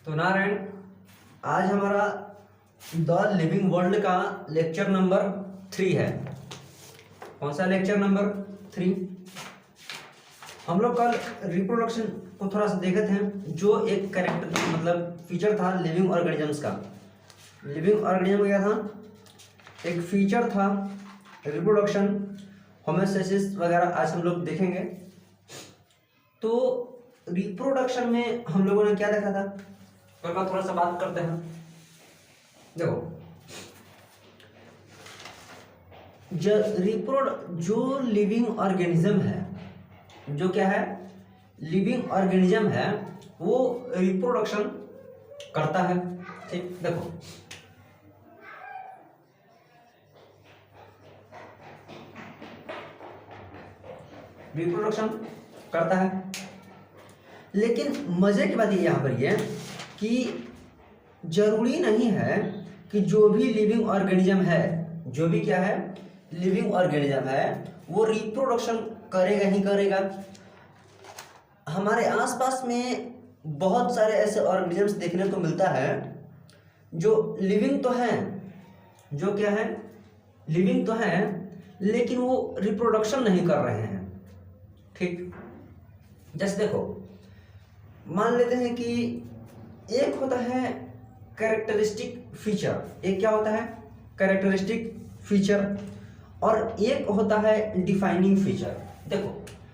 तो नारायण, आज हमारा द लिविंग वर्ल्ड का लेक्चर नंबर 3 है। कौन सा लेक्चर नंबर 3? हम लोग कल रिप्रोडक्शन को थोड़ा सा देखे थे, जो एक कैरेक्टर मतलब फीचर था लिविंग ऑर्गेनिजम्स का। लिविंग ऑर्गेनिज्म क्या था? एक फीचर था रिप्रोडक्शन, होमोस्टेसिस वगैरह आज हम लोग देखेंगे। तो रिप्रोडक्शन में हम लोगों ने क्या देखा था, कल का थोड़ा सा बात करते हैं। देखो, जो लिविंग ऑर्गेनिज्म है, जो क्या है, लिविंग ऑर्गेनिज्म है, वो रिप्रोडक्शन करता है। ठीक, देखो रिप्रोडक्शन करता है, लेकिन मजे की बात ये यहाँ पर ये कि जरूरी नहीं है कि जो भी लिविंग ऑर्गेनिज्म है, जो भी क्या है लिविंग ऑर्गेनिज्म है, वो रिप्रोडक्शन करेगा ही करेगा। हमारे आसपास में बहुत सारे ऐसे ऑर्गेनिजम्स देखने को मिलता है जो लिविंग तो हैं, जो क्या है लिविंग तो हैं, लेकिन वो रिप्रोडक्शन नहीं कर रहे हैं। ठीक, जैसे देखो, मान लेते हैं कि एक होता है कैरेक्टरिस्टिक फीचर, एक क्या होता है कैरेक्टरिस्टिक फीचर, और एक होता है डिफाइनिंग फीचर। देखो,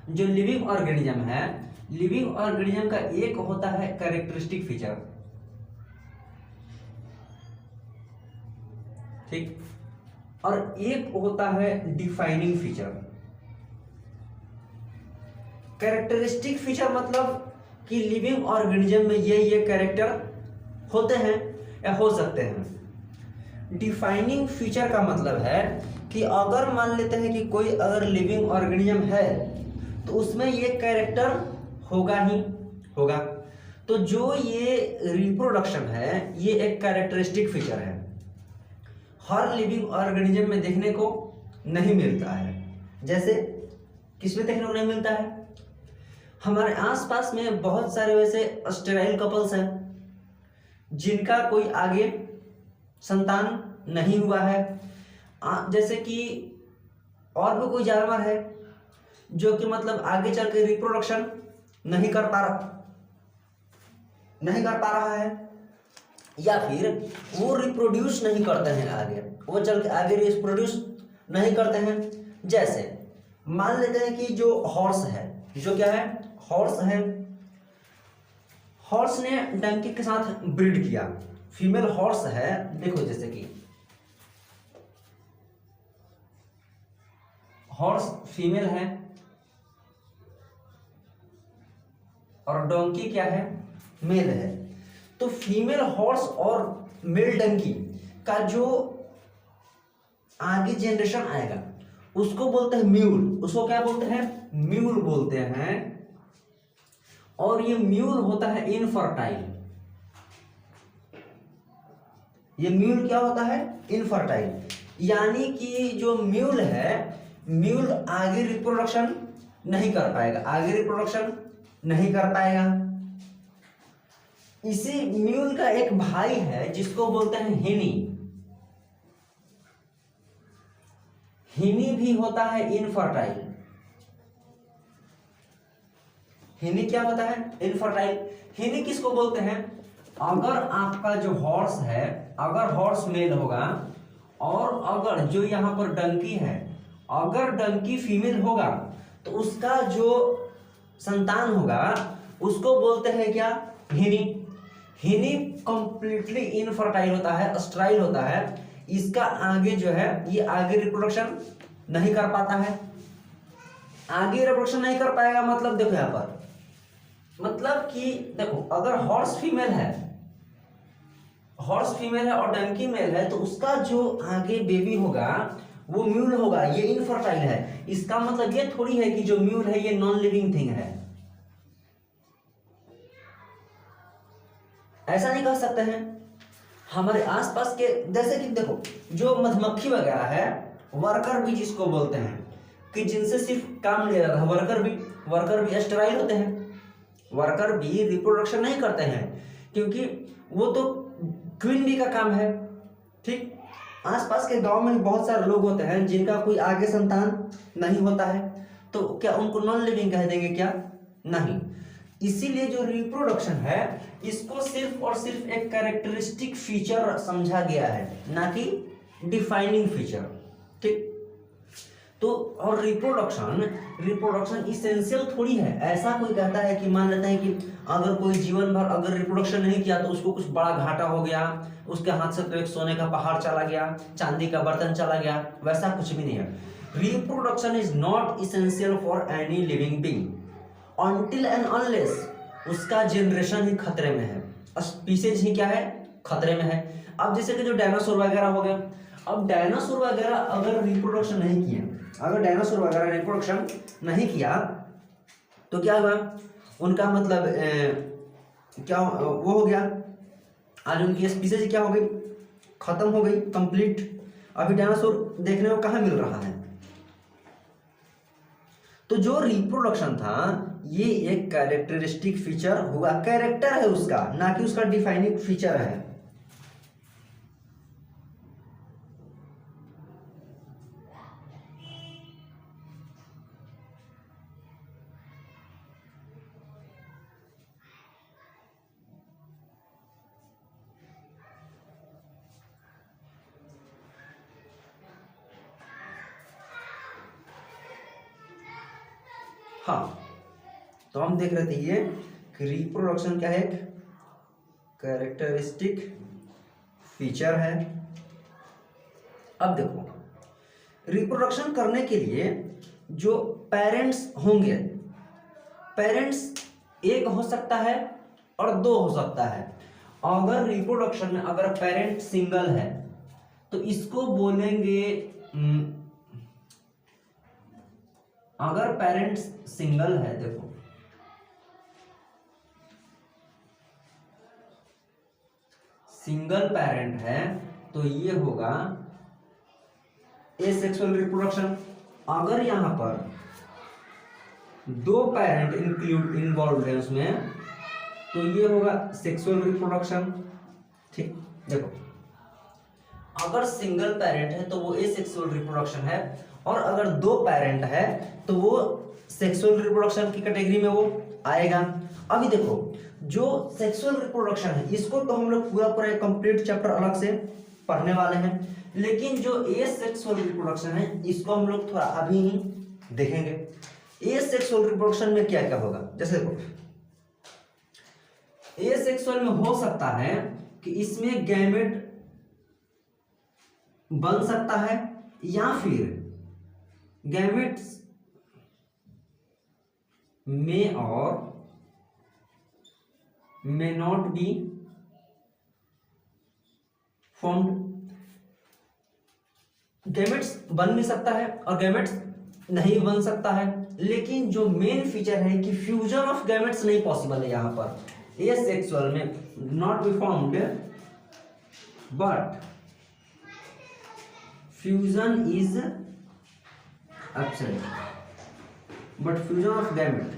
जो लिविंग ऑर्गेनिज्म है, लिविंग ऑर्गेनिज्म का एक होता है कैरेक्टरिस्टिक फीचर, ठीक, और एक होता है डिफाइनिंग फीचर। कैरेक्टरिस्टिक फीचर मतलब कि लिविंग ऑर्गेनिज्म में ये कैरेक्टर होते हैं या हो सकते हैं। डिफाइनिंग फीचर का मतलब है कि अगर मान लेते हैं कि कोई अगर लिविंग ऑर्गेनिज्म है तो उसमें ये कैरेक्टर होगा ही होगा। तो जो ये रिप्रोडक्शन है, ये एक कैरेक्टरिस्टिक फीचर है, हर लिविंग ऑर्गेनिज्म में देखने को नहीं मिलता है। जैसे किसमें देखने को नहीं मिलता है? हमारे आसपास में बहुत सारे वैसे स्टेराइल कपल्स हैं जिनका कोई आगे संतान नहीं हुआ है। जैसे कि और भी कोई जानवर है जो कि मतलब आगे चल के रिप्रोडक्शन नहीं कर पा रहा है, या फिर वो रिप्रोड्यूस नहीं करते हैं, आगे वो चल के आगे रिप्रोड्यूस नहीं करते हैं। जैसे मान लेते हैं कि जो हॉर्स है, जो क्या है हॉर्स है, हॉर्स ने डंकी के साथ ब्रीड किया, फीमेल हॉर्स है। देखो, जैसे कि हॉर्स फीमेल है और डोंकी क्या है मेल है। तो फीमेल हॉर्स और मेल डंकी का जो आगे जनरेशन आएगा उसको बोलते हैं म्यूल। उसको क्या बोलते हैं? म्यूल बोलते हैं। और ये म्यूल होता है इनफर्टाइल। ये म्यूल क्या होता है? इनफर्टाइल, यानी कि जो म्यूल है, म्यूल आगे रिप्रोडक्शन नहीं कर पाएगा, आगे रिप्रोडक्शन नहीं कर पाएगा। इसी म्यूल का एक भाई है जिसको बोलते हैं हिनी। हिनी भी होता है इनफर्टाइल। हिनी क्या होता है? इनफर्टाइल। हिनी किसको बोलते हैं? अगर आपका जो हॉर्स है, अगर हॉर्स मेल होगा और अगर जो यहां पर डंकी है, अगर डंकी फीमेल होगा तो उसका जो संतान होगा उसको बोलते हैं क्या? हिनी। हिनी कंप्लीटली इनफर्टाइल होता है, स्टराइल होता है। इसका आगे जो है ये आगे रिप्रोडक्शन नहीं कर पाता है। आगे रिप्रोडक्शन नहीं कर पाएगा मतलब देखो यहां पर, मतलब कि देखो, अगर हॉर्स फीमेल है, हॉर्स फीमेल है और डंकी मेल है, तो उसका जो आगे बेबी होगा वो म्यूल होगा, ये इनफर्टाइल है। इसका मतलब ये थोड़ी है कि जो म्यूल है ये नॉन लिविंग थिंग है, ऐसा नहीं कह सकते हैं। हमारे आसपास के जैसे कि देखो, जो मधुमक्खी वगैरह है, वर्कर भी जिसको बोलते हैं, कि जिनसे सिर्फ काम लिया जाता है, वर्कर भी स्टेराइल होते हैं, वर्कर भी रिप्रोडक्शन नहीं करते हैं, क्योंकि वो तो क्वीन बी का काम है। ठीक, आसपास के गांव में बहुत सारे लोग होते हैं जिनका कोई आगे संतान नहीं होता है, तो क्या उनको नॉन लिविंग कह देंगे क्या? नहीं। इसीलिए जो रिप्रोडक्शन है इसको सिर्फ और सिर्फ एक कैरेक्टरिस्टिक फीचर समझा गया है, ना कि डिफाइनिंग फीचर। ठीक, तो और रिप्रोडक्शन इसेंशियल थोड़ी है। ऐसा कोई कहता है कि मान लेते हैं कि अगर कोई जीवन भर अगर रिप्रोडक्शन नहीं किया तो उसको कुछ बड़ा घाटा हो गया, उसके हाथ से तो एक सोने का पहाड़ चला गया, चांदी का बर्तन चला गया, वैसा कुछ भी नहीं है। Reproduction is not essential for any living being until and unless उसका जनरेशन ही खतरे में है, स्पीसीज ही क्या है, खतरे में है। अब जैसे कि जो डायनासोर वगैरह हो गया, अब डायनासोर वगैरह अगर रिप्रोडक्शन नहीं किए, अगर डायनासोर वगैरह रिप्रोडक्शन नहीं किया तो क्या हुआ, उनका मतलब क्या वो हो गया, आज उनकी स्पीसीज क्या हो गई, खत्म हो गई कंप्लीट। अभी डायनासोर देखने को कहाँ मिल रहा है। तो जो रिप्रोडक्शन था ये एक कैरेक्टरिस्टिक फीचर हुआ, कैरेक्टर है उसका, ना कि उसका डिफाइनिंग फीचर है। हाँ, तो हम देख रहे थे ये कि रिप्रोडक्शन क्या है, कैरेक्टरिस्टिक फीचर है। अब देखो, रिप्रोडक्शन करने के लिए जो पेरेंट्स होंगे, पेरेंट्स एक हो सकता है और दो हो सकता है। अगर रिप्रोडक्शन में अगर पेरेंट सिंगल है तो इसको बोलेंगे, अगर पेरेंट्स सिंगल है, देखो सिंगल पेरेंट है तो ये होगा एसेक्सुअल रिप्रोडक्शन। अगर यहां पर दो पेरेंट इन्वॉल्व है उसमें तो ये होगा सेक्सुअल रिप्रोडक्शन। ठीक, देखो अगर सिंगल पेरेंट है तो वो एसेक्सुअल रिप्रोडक्शन है, और अगर दो पेरेंट है तो वो सेक्सुअल रिप्रोडक्शन की कैटेगरी में वो आएगा। अभी देखो जो सेक्सुअल रिप्रोडक्शन है इसको तो हम लोग पूरा एक कंप्लीट चैप्टर अलग से पढ़ने वाले हैं, लेकिन जो एसेक्सुअल रिप्रोडक्शन है इसको हम लोग थोड़ा अभी ही देखेंगे। एसेक्सुअल रिप्रोडक्शन में क्या क्या होगा, जैसे देखो एसेक्सुअल में हो सकता है कि इसमें गैमेट बन सकता है या फिर gametes may or may not be formed। Gametes बन भी सकता है और गैमेट्स नहीं बन सकता है, लेकिन जो मेन फीचर है कि फ्यूजन ऑफ गैमेट्स नहीं पॉसिबल है यहां पर। एसेक्सुअल में not be formed but fusion is absent, but fusion of gamete,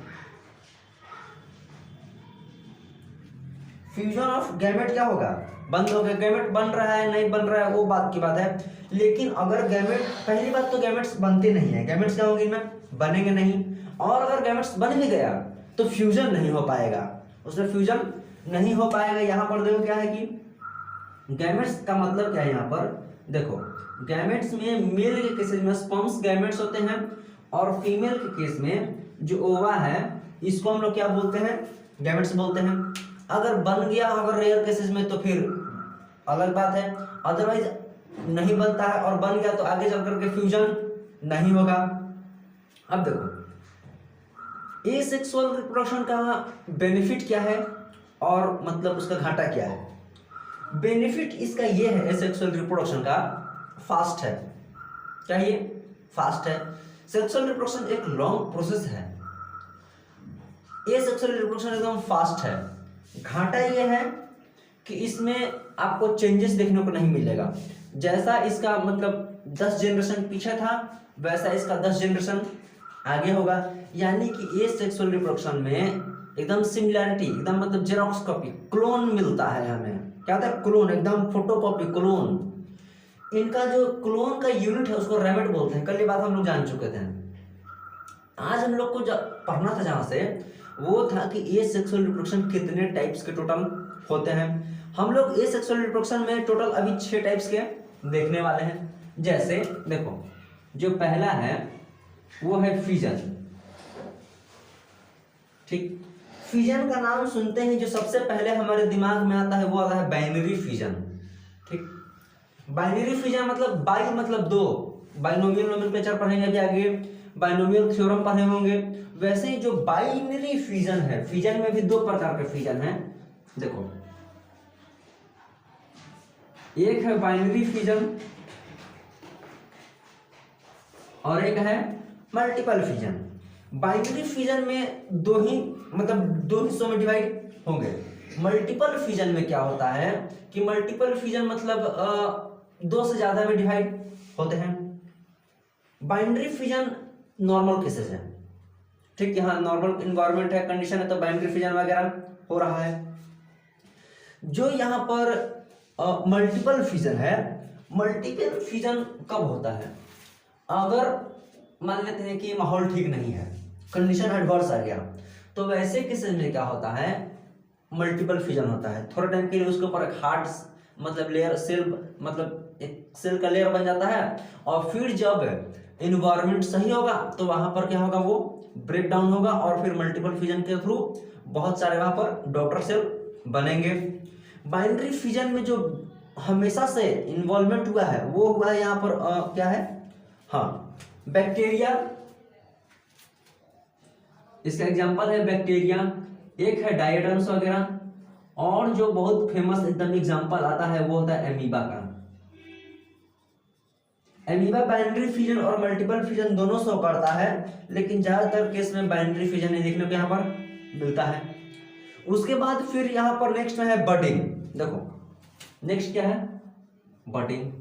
fusion of gamete क्या होगा, बंद हो गया। गैमेट बन रहा है नहीं बन रहा है वो बात की बात है, लेकिन अगर गैमेट, पहली बात तो गैमेट्स बनते नहीं है, गैमेट्स क्या होंगे इनमें, बनेंगे नहीं। और अगर गैमेट्स बन भी गया तो फ्यूजन नहीं हो पाएगा, उसमें फ्यूजन नहीं हो पाएगा। यहां पर देखो क्या है कि गैमेट्स का मतलब क्या है, यहां पर देखो गैमेट्स में मेल के केसेस में स्पर्म्स गैमेट्स होते हैं, और फीमेल के केस में जो ओवा है इसको हम लोग क्या बोलते हैं, गैमेट्स बोलते हैं। अगर बन गया अगर रेयर केसेस में तो फिर अलग बात है, अदरवाइज नहीं बनता है और बन गया तो आगे चल करके फ्यूजन नहीं होगा। अब देखो एसेक्सुअल रिप्रोडक्शन का बेनिफिट क्या है और मतलब उसका घाटा क्या है। बेनिफिट इसका ये है एसेक्सुअल रिप्रोडक्शन का, फास्ट है। क्या ये फास्ट है। सेक्सुअल रिप्रोडक्शन एक लॉन्ग प्रोसेस है, एसेक्सुअल रिप्रोडक्शन एकदम फास्ट है। घाटा ये है कि इसमें आपको चेंजेस देखने को नहीं मिलेगा। जैसा इसका मतलब 10 जनरेशन पीछे था वैसा इसका 10 जनरेशन आगे होगा, यानी कि एसेक्सुअल रिप्रोडक्शन में एकदम सिमिलैरिटी, एकदम मतलब जेरोक्स कॉपी, क्लोन मिलता है हमें। क्या होता है? क्लोन, एकदम फोटोकॉपी, क्लोन। इनका जो क्लोन का यूनिट है उसको रेमेट बोलते हैं। कल ये बात हम लोग जान चुके थे। आज हम लोग को पढ़ना था जहाँ से, वो था कि ए सेक्सुअल रिप्रोडक्शन कितने टाइप्स के टोटल होते हैं। हम लोग ए सेक्सुअल रिप्रोडक्शन में टोटल अभी 6 टाइप्स के देखने वाले हैं। जैसे देखो, जो पहला है वो है फ्यूजन। ठीक, फ्यूजन का नाम सुनते ही जो सबसे पहले हमारे दिमाग में आता है वो आता है बाइनरी फ्यूजन। ठीक, बाइनरी फ्यूजन मतलब बाई मतलब दो, बाइनोमियल नोमेनक्लेचर पढ़ेंगे अभी आगे, बाइनोमियल थ्योरम पढ़े होंगे। वैसे ही जो बाइनरी फ्यूजन है, फ्यूजन में भी 2 प्रकार के फ्यूजन है। देखो, एक है बाइनरी फ्यूजन और एक है मल्टीपल फ्यूजन। बाइनरी फ्यूजन में दो हिस्सों में डिवाइड होंगे। मल्टीपल फ्यूजन में क्या होता है कि मल्टीपल फ्यूजन मतलब 2 से ज्यादा में डिवाइड होते हैं। बाइनरी फ्यूजन नॉर्मल केसेस है। ठीक, यहाँ नॉर्मल इन्वायरमेंट है, कंडीशन है, तो बाइनरी फ्यूजन वगैरह हो रहा है। जो यहाँ पर मल्टीपल फ्यूजन है, मल्टीपल फ्यूजन कब होता है? अगर मान लेते हैं कि माहौल ठीक नहीं है, कंडीशन एडवर्स आ गया, तो वैसे केसेस में क्या होता है? मल्टीपल फ्यूजन होता है। थोड़े टाइम के लिए उसके ऊपर एक हार्ड मतलब लेयर, सेल मतलब एक सेल का लेयर बन जाता है, और फिर जब इन्वायरमेंट सही होगा तो वहां पर क्या होगा? वो ब्रेक डाउन होगा, और फिर मल्टीपल फ्यूजन के थ्रू बहुत सारे वहां पर डॉटर सेल बनेंगे। बाइनरी फ्यूजन में जो हमेशा से इन्वॉल्वमेंट हुआ है वो हुआ है यहाँ पर क्या है? हाँ, बैक्टीरिया। इसका एग्जांपल है बैक्टीरिया, एक है डायटम्स वगैरह, और जो बहुत फेमस एकदम एग्जांपल आता है वो होता है एमीबा का। एमीबा बाइनरी फ्यूजन और मल्टीपल फ्यूजन दोनों शो करता है, लेकिन ज्यादातर केस में बाइनरी फ्यूजन ही देखने को यहाँ पर मिलता है। उसके बाद फिर यहाँ पर नेक्स्ट में है बडिंग। देखो, नेक्स्ट क्या है? बडिंग।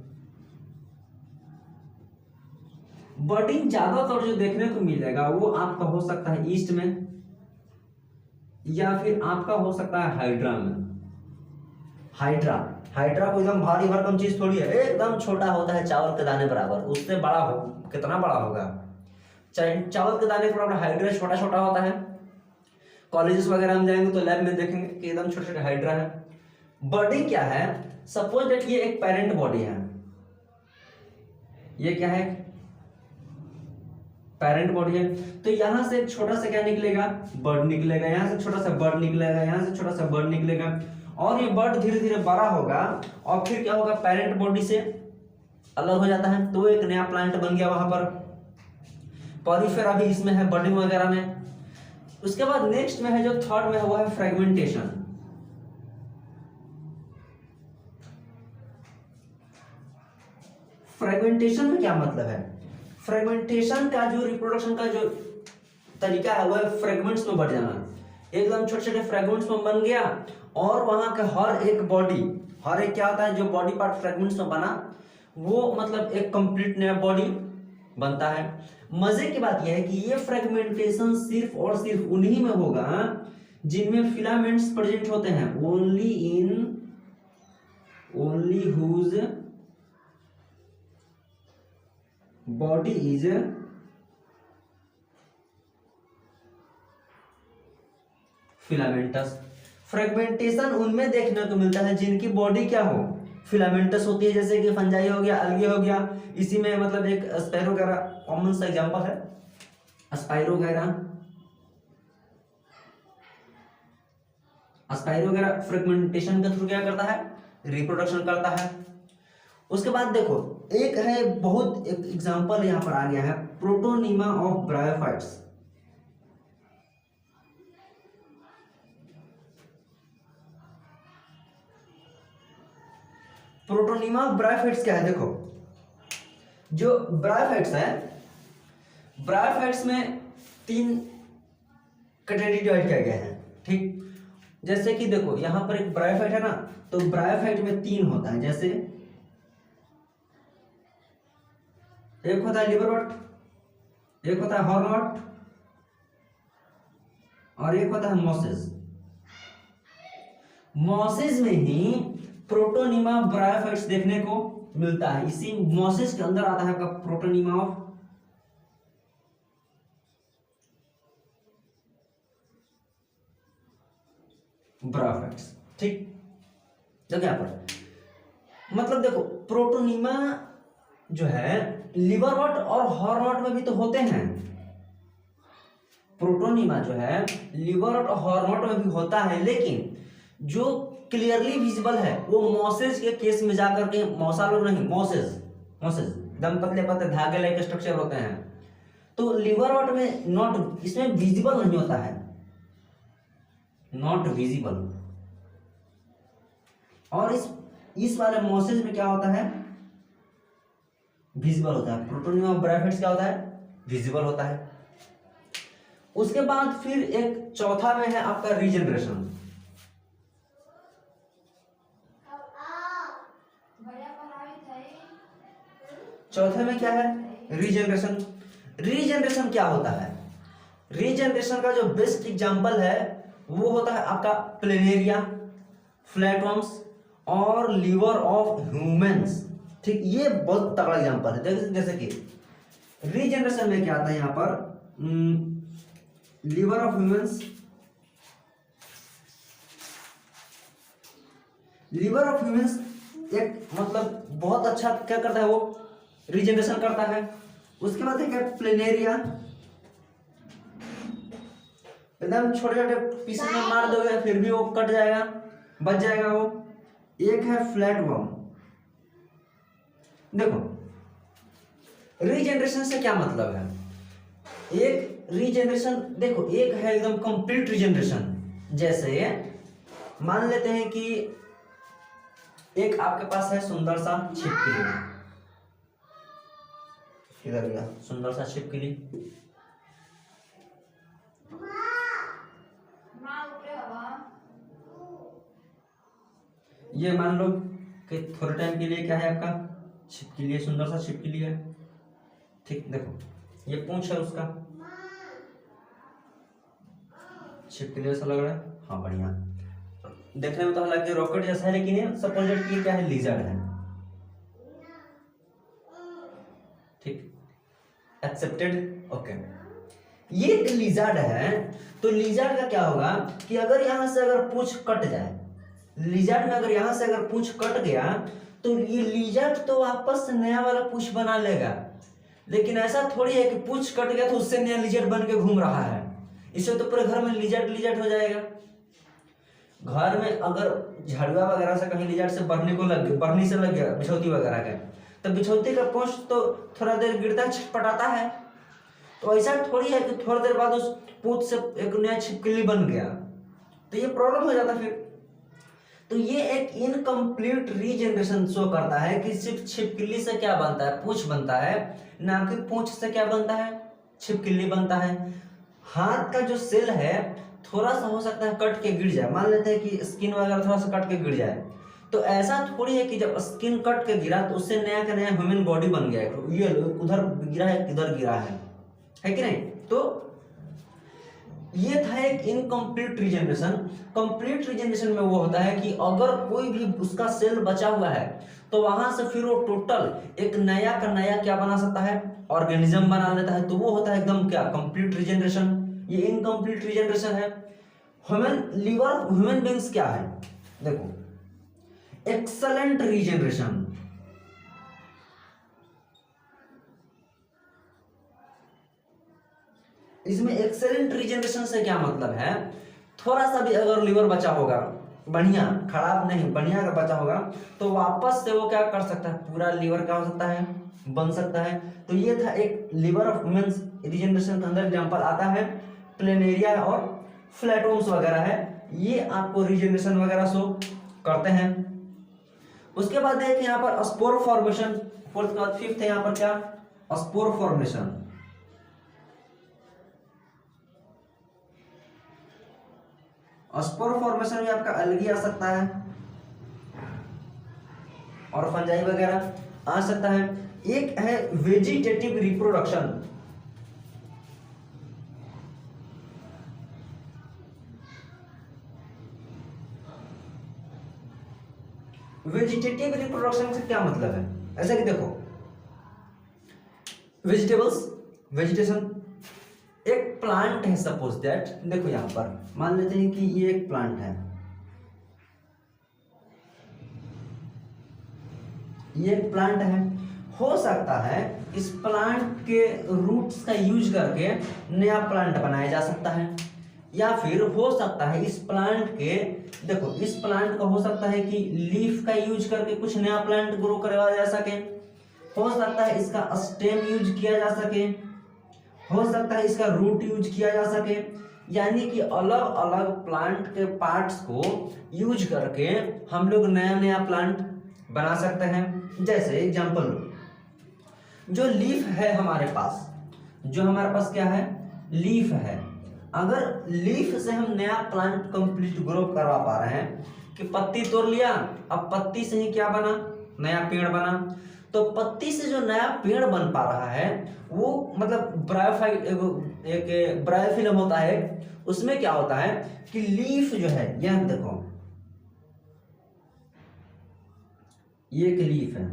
बडिंग ज्यादातर जो देखने को मिलेगा वो आपका हो सकता है ईस्ट में, या फिर आपका हो सकता है हाइड्रा में। हाइड्रा को एकदम भारी भरकम चीज थोड़ी है, एकदम छोटा होता है, चावल के दाने बराबर। उससे बड़ा हो, कितना बड़ा होगा? चावल के दाने के बराबर हाइड्रा छोटा छोटा होता है। कॉलेजेस वगैरह में जाएंगे तो लैब में देखेंगे कि एकदम छोटे छोटे हाइड्रा है। बडिंग क्या है? सपोज दैट ये एक पेरेंट बॉडी है, ये क्या है? पेरेंट बॉडी है। तो यहां से एक छोटा सा क्या निकलेगा? बर्ड निकलेगा। यहां से छोटा सा बर्ड निकलेगा, यहां से छोटा सा बर्ड निकलेगा, और ये बर्ड धीरे धीरे बड़ा होगा, और फिर क्या होगा? पेरेंट बॉडी से अलग हो जाता है, तो एक नया प्लांट बन गया वहां पर। पॉलीफेरा भी इसमें है, बडिंग वगैरह में। उसके बाद नेक्स्ट में है, जो थर्ड में है, वो है फ्रेगमेंटेशन। फ्रेगमेंटेशन में क्या मतलब है? फ्रेगमेंटेशन का जो रिप्रोडक्शन का जो तरीका है वो है फ्रेगमेंट्स में बढ़ जाना। एकदम छोटे छोटे फ्रेगमेंट्स में बन गया, और वहां के हर एक बॉडी, हर एक क्या होता है? जो बॉडी पार्ट फ्रेगमेंट्स में बना वो मतलब एक कंप्लीट नया बॉडी बनता है। मजे की बात यह है कि ये फ्रेगमेंटेशन सिर्फ और सिर्फ उन्हीं में होगा जिनमें फिलामेंट्स प्रेजेंट होते हैं। Only whose body is filamentous. Fragmentation उनमें देखने को मिलता है जिनकी बॉडी क्या हो? फिलामेंटस होती है, जैसे कि फंजाई हो गया, अलगे हो गया। इसी में मतलब एक स्पाइरो वगैरह कॉमन सा एग्जांपल है, स्पाइरो वगैरह। स्पाइरो वगैरह फ्रेगमेंटेशन के थ्रू क्या करता है? रिप्रोडक्शन करता है। उसके बाद देखो, एक है बहुत एक एग्जांपल यहां पर आ गया है, protonema of bryophytes. Protonema of bryophytes क्या है? देखो, जो ब्रायोफाइट्स है, ब्रायोफाइट्स में 3 कैटेगरी डिवाइड किया गया है। ठीक, जैसे कि देखो यहां पर एक ब्रायोफाइट है ना, तो ब्रायोफाइट में 3 होता है। जैसे एक होता है लिवरवर्ट, एक होता है हॉर्नवर्ट, और एक होता है मॉसेस। मॉसेस में ही प्रोटोनिमा ब्रायोफाइट्स देखने को मिलता है। इसी मॉसेस के अंदर आता है आपका प्रोटोनिमा ऑफ ब्रायोफाइट्स। ठीक, देखो यहाँ पर मतलब देखो प्रोटोनिमा जो है लिवरवट और हॉर्नवट में भी तो होते हैं। प्रोटोनिमा जो है लिवरवट और हॉर्नवट में भी होता है, लेकिन जो क्लियरली विजिबल है वो मॉसेस के केस में जाकर के, मौसा लोग नहीं, मॉसेस, मॉसेस एकदम पतले पतले धागे लाइक स्ट्रक्चर होते हैं। तो लिवरवट में नॉट, इसमें विजिबल नहीं होता है, नॉट विजिबल। और इस वाले मॉसेस में क्या होता है, विजिबल होता है। प्रोटोनिमा ब्रायोफाइट्स क्या होता है, विजिबल होता है। उसके बाद फिर एक चौथा में है आपका रीजनरेशन। चौथे में क्या है, रीजनरेशन। रीजनरेशन क्या होता है, रीजनरेशन का जो बेस्ट एग्जांपल है वो होता है आपका प्लेनेरिया, फ्लैटवर्म्स और लीवर ऑफ ह्यूमंस। ठीक, ये बहुत तगड़ा एग्जांपल है। जैसे कि रीजनरेशन में क्या आता है यहाँ पर, liver of humans, liver of humans एक मतलब बहुत अच्छा क्या करता है, वो रीजनरेशन करता है। उसके बाद है प्लेनेरिया, एकदम छोटे छोटे पीसेस में मार दोगे फिर भी वो कट जाएगा, बच जाएगा वो। एक है फ्लैटवर्म। देखो रीजनरेशन से क्या मतलब है, एक रीजनरेशन देखो, एक है एकदम कंप्लीट रीजनरेशन। जैसे मान लेते हैं कि एक आपके पास है सुंदर सा छिपकली, इधर गया सुंदर सा छिपकली, ये मान लो कि थोड़े टाइम के लिए क्या है आपका छिपकली है, सुंदर सा छिपकली है। ठीक, देखो ये पूंछ है उसका, छिपकली ऐसा लग रहा है, हाँ बढ़िया, देखने में तो हालांकि रॉकेट जैसा है, लेकिन ये सपोजेड की क्या है, लिजर्ड है। ठीक, एक्सेप्टेड, ओके। ये एक लिजर्ड है, तो लिजर्ड का क्या होगा कि अगर यहां से अगर पूंछ कट जाए, लिजर्ड में अगर यहां से अगर पूंछ कट गया तो ये लिजर्ड तो वापस से नया वाला पूंछ बना लेगा। लेकिन ऐसा थोड़ी है कि पूंछ कट गया तो उससे नया लिजर्ड बन के घूम रहा है, इससे तो पूरे घर में लिजर्ड लिजर्ड हो जाएगा। घर में अगर झाड़ुआ वगैरह से कहीं लिजर्ड से बढ़ने को लग गया, बढ़नी से लग गया बिछौती वगैरह का, तो बिछौती का पूंछ तो थोड़ा देर गिरता है, छटपटाता है। तो ऐसा थोड़ी है कि थोड़ी देर बाद उस पूंछ से एक नया छिपकली बन गया, तो ये प्रॉब्लम हो जाता फिर। तो ये एक इनकम्प्लीट रीजनरेशन शो करता है कि सिर्फ छिपकली से क्या बनता है, पूंछ बनता है, ना कि पूंछ से क्या बनता है, छिपकली बनता है। हाथ का जो सेल है थोड़ा सा हो सकता है कट के गिर जाए, मान लेते हैं कि स्किन वगैरह थोड़ा सा कट के गिर जाए, तो ऐसा थोड़ी है कि जब स्किन कट के गिरा तो उससे नया का नया ह्यूमन बॉडी बन गया है। ये उधर गिरा है, किधर गिरा है कि नहीं। तो ये था एक इनकम्प्लीट रीजनरेशन। कंप्लीट रीजनरेशन में वो होता है कि अगर कोई भी उसका सेल बचा हुआ है तो वहां से फिर वो टोटल एक नया का नया क्या बना सकता है, ऑर्गेनिज्म बना लेता है। तो वो होता है एकदम क्या, कंप्लीट रीजनरेशन। ये इनकम्प्लीट रीजनरेशन है। ह्यूमन लीवर ह्यूमन बींग्स क्या है, देखो एक्सलेंट रीजनरेशन। इसमें एक्सेलेंट रीजनरेशन से क्या मतलब है, थोड़ा सा भी अगर लीवर बचा होगा, बढ़िया, खराब नहीं, बढ़िया अगर बचा होगा तो वापस से वो क्या कर सकता है, पूरा लीवर क्या हो सकता है, बन सकता है। तो ये था एक लीवर ऑफ ह्यूमंस रीजनरेशन के अंदर एग्जांपल आता है प्लेनेरिया और फ्लैटवर्म्स वगैरह है, ये आपको रीजनरेशन वगैरह शो करते हैं। उसके बाद देखिए यहाँ पर स्पोर फॉर्मेशन, फोर्थ के बाद फिफ्थ है यहाँ पर क्या, स्पोर फॉर्मेशन। स्पोर फॉर्मेशन में आपका अलगी आ सकता है और फंजाई वगैरह आ सकता है। एक है वेजिटेटिव रिप्रोडक्शन। वेजिटेटिव रिप्रोडक्शन से क्या मतलब है? ऐसा कि देखो, वेजिटेबल्स, वेजिटेशन, एक प्लांट है सपोज दैट, देखो यहाँ पर मान लेते हैं कि ये एक प्लांट है, ये एक प्लांट है। हो सकता है इस प्लांट के रूट्स का यूज करके नया प्लांट बनाया जा सकता है, या फिर हो सकता है इस प्लांट के, देखो इस प्लांट का हो सकता है कि लीफ का यूज करके कुछ नया प्लांट ग्रो करवाया जा सके, हो सकता है इसका स्टेम यूज किया जा सके, हो सकता है इसका रूट यूज किया जा सके, यानी कि अलग अलग प्लांट के पार्ट्स को यूज करके हम लोग नया नया प्लांट बना सकते हैं। जैसे एग्जांपल, जो लीफ है हमारे पास, जो हमारे पास क्या है, लीफ है, अगर लीफ से हम नया प्लांट कंप्लीट ग्रो करवा पा रहे हैं कि पत्ती तोड़ लिया, अब पत्ती से ही क्या बना, नया पेड़ बना, तो पत्ती से जो नया पेड़ बन पा रहा है वो मतलब एक ब्रायोफिल्म होता है, उसमें क्या होता है कि लीफ जो है, यह देखो ये एक लीफ है,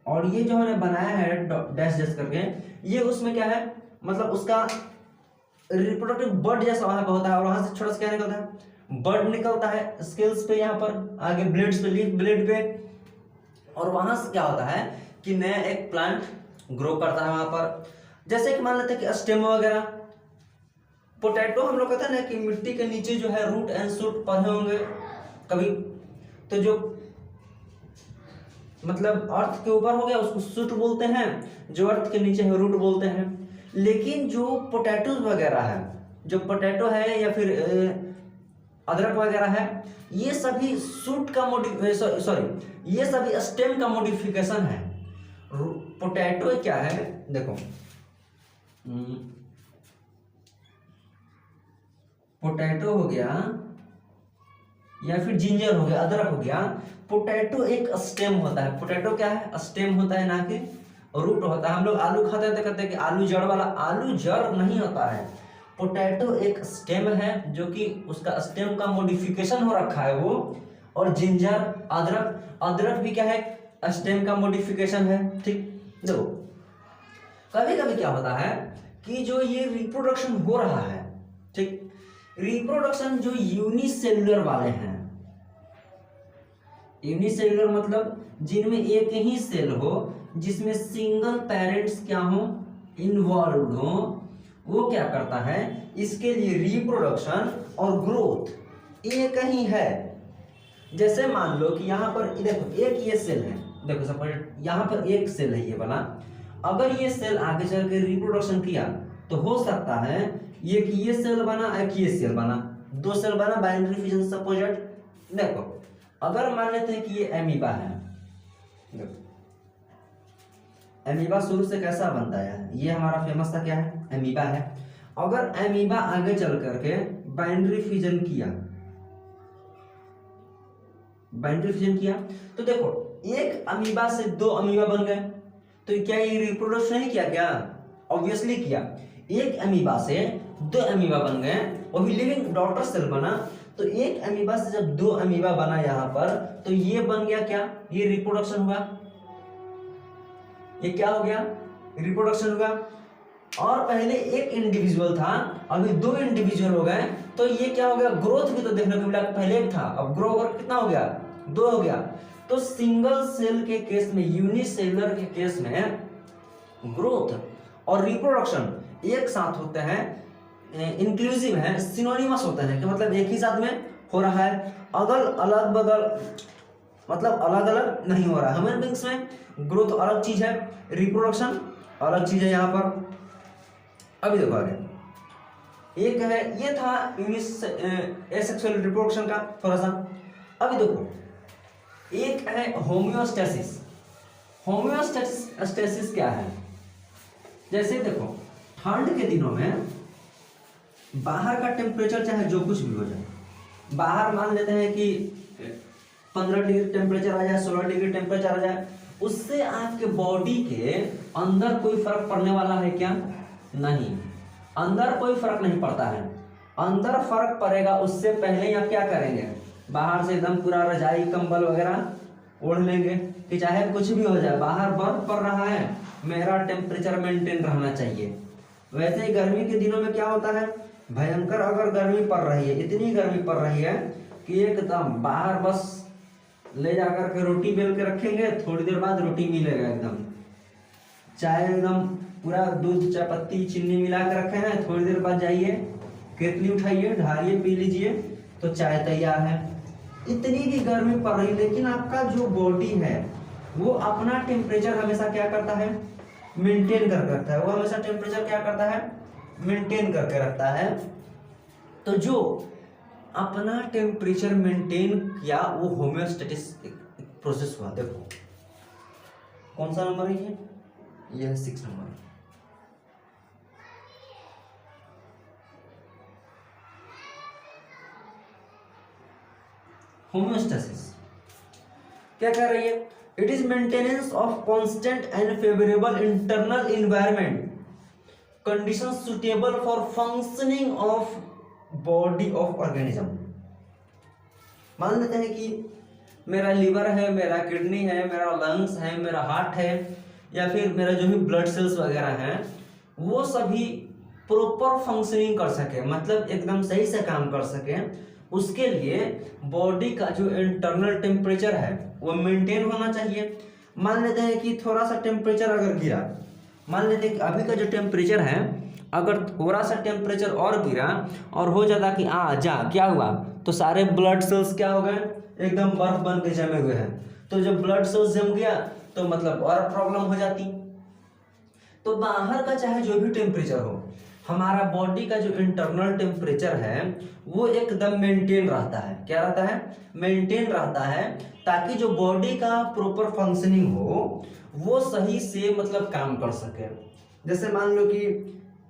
और ये जो हमने बनाया है डैश डैश करके, ये उसमें क्या है, मतलब उसका रिप्रोडक्टिव बर्ड जैसा वहां पे होता है, और वहां से छोटा सा क्या निकलता है, बर्ड निकलता है स्केल्स पे, यहाँ पर आगे ब्लेड्स पे, लीफ ब्लेड पे, और वहां से क्या होता है कि नया एक प्लांट ग्रो करता है वहां पर। जैसे कि मान लेते हैं कि स्टेम वगैरह, पोटैटो हम लोग कहते हैं ना कि मिट्टी के नीचे जो है रूट एंड शूट पढ़े होंगे कभी, तो जो मतलब अर्थ के ऊपर हो गया उसको शूट बोलते हैं, जो अर्थ के नीचे है रूट बोलते हैं। लेकिन जो पोटैटोज वगैरह है, जो पोटैटो है या फिर अदरक वगैरह है, ये सभी शूट का ये सभी स्टेम का मॉडिफिकेशन है। पोटैटो क्या है, देखो पोटैटो हो गया या फिर जिंजर हो गया, अदरक हो गया, पोटैटो एक स्टेम होता है। पोटैटो क्या है, स्टेम होता है, ना कि रूट होता है। हम लोग आलू खाते हैं तो कहते हैं कि आलू जड़ वाला, आलू जड़ नहीं होता है, पोटैटो एक स्टेम है जो कि उसका स्टेम का मॉडिफिकेशन हो रखा है वो। और जिंजर, अदरक, अदरक भी क्या है, स्टेम का मॉडिफिकेशन है। ठीक, देखो कभी कभी क्या होता है कि जो ये रिप्रोडक्शन हो रहा है, ठीक, रिप्रोडक्शन जो यूनिसेलुलर वाले हैं, यूनिसेलुलर मतलब जिनमें एक ही सेल हो, जिसमें सिंगल पेरेंट्स क्या हो, इन्वॉल्व हो, वो क्या करता है, इसके लिए रिप्रोडक्शन और ग्रोथ एक ही है। जैसे मान लो कि यहाँ पर देखो एक ये सेल है, देखो सपोज यहाँ पर एक सेल है ये बना, अगर ये सेल आगे चल के रिप्रोडक्शन किया तो हो सकता है ये कि ये सेल बना, एक ये सेल बना, दो सेल बना, बाइनरी फिजन सपोजेट। देखो अगर मान लेते हैं कि ये एमीबा है, देखो एमीबा शुरू से कैसा बनता है, ये हमारा फेमस था क्या है, एमीबा है। अगर एमीबा आगे चल करके बाइनरी फिजन किया, बाइनरी फिजन किया तो देखो एक अमीबा से दो अमीबा बन गए, तो क्या ये रिप्रोड्यूस नहीं किया, क्या ऑब्वियसली किया। एक अमीबा से दो अमीबा बन गए, वो भी लिविंग डॉटर सेल बना, तो एक अमीबा से जब दो अमीबा बना यहाँ पर, तो ये बन गया क्या, ये रिप्रोडक्शन हुआ, ये क्या हो गया, रिप्रोडक्शन हुआ। और पहले एक इंडिविजुअल था, अभी दो इंडिविजुअल हो गए, तो ये क्या हो गया, ग्रोथ भी तो देखने को मिला, पहले एक था, अब ग्रो ओवर कितना हो गया, दो हो गया। तो सिंगल सेल के केस में, यूनिसेलुलर के केस में ग्रोथ और रिप्रोडक्शन एक साथ होते हैं, इंक्लूसिव है, सिनोनिमस होते हैं कि मतलब एक ही साथ में हो रहा है, अगल अलग बगल मतलब अलग अलग नहीं हो रहा है। ह्यूमन बींग्स में ग्रोथ अलग चीज है, रिप्रोडक्शन अलग चीज है यहाँ पर। अभी देखो आगे, एक है, ये था एसेक्सुअल रिप्रोडक्शन का थोड़ा सा। अभी देखो एक है होम्योस्टेसिस। होम्योस्टेसिस क्या है, जैसे देखो ठंड के दिनों में बाहर का टेम्परेचर चाहे जो कुछ भी हो जाए, बाहर मान लेते हैं कि 15 डिग्री टेम्परेचर आ जाए, 16 डिग्री टेम्परेचर आ जाए, उससे आपके बॉडी के अंदर कोई फर्क पड़ने वाला है क्या, नहीं, अंदर कोई फर्क नहीं पड़ता है। अंदर फर्क पड़ेगा उससे पहले आप क्या करेंगे, बाहर से एकदम पूरा रजाई कंबल वगैरह ओढ़ लेंगे कि चाहे कुछ भी हो जाए, बाहर बर्फ पड़ रहा है, मेरा टेम्परेचर मेंटेन रहना चाहिए। वैसे ही गर्मी के दिनों में क्या होता है, भयंकर अगर गर्मी पड़ रही है, इतनी गर्मी पड़ रही है कि एकदम बाहर बस ले जाकर के रोटी बेल के रखेंगे, थोड़ी देर बाद रोटी मिलेगा एकदम। चाय एकदम पूरा दूध चायपत्ती चीनी मिला के रखे हैं, थोड़ी देर बाद जाइए केतली उठाइए ढालिए पी लीजिए तो चाय तैयार है। इतनी भी गर्मी पड़ रही, लेकिन आपका जो बॉडी है वो अपना टेम्परेचर हमेशा क्या करता है, मेंटेन कर रखता है। वो हमेशा टेम्परेचर क्या करता है, मेंटेन करके रखता है। तो जो अपना टेम्परेचर मेंटेन किया वो होम्योस्टेटिस प्रोसेस हुआ। देखो कौन सा नंबर है ये है 6 नंबर। होम्योस्टेसिस क्या कर रही है, it is maintenance of constant and favourable internal environment condition suitable for functioning of body of organism. मान लेते हैं कि मेरा लीवर है, मेरा किडनी है, मेरा लंग्स है, मेरा हार्ट है, या फिर मेरा जो भी ब्लड सेल्स वगैरह हैं वो सभी प्रॉपर फंक्शनिंग कर सके, मतलब एकदम सही से काम कर सके। उसके लिए बॉडी का जो इंटरनल टेम्परेचर है वो मेंटेन होना चाहिए। मान लेते हैं कि थोड़ा सा टेम्परेचर अगर गिरा, मान लेते हैं कि अभी का जो टेम्परेचर है अगर थोड़ा सा टेम्परेचर और गिरा और हो जाता कि क्या हुआ, तो सारे ब्लड सेल्स क्या हो गए, एकदम बर्फ बन के जमे हुए हैं। तो जब ब्लड सेल्स जम गया तो मतलब और प्रॉब्लम हो जाती। तो बाहर का चाहे जो भी टेम्परेचर हो, हमारा बॉडी का जो इंटरनल टेम्परेचर है वो एकदम मेंटेन रहता है। क्या रहता है, मेंटेन रहता है, ताकि जो बॉडी का प्रॉपर फंक्शनिंग हो वो सही से मतलब काम कर सके। जैसे मान लो कि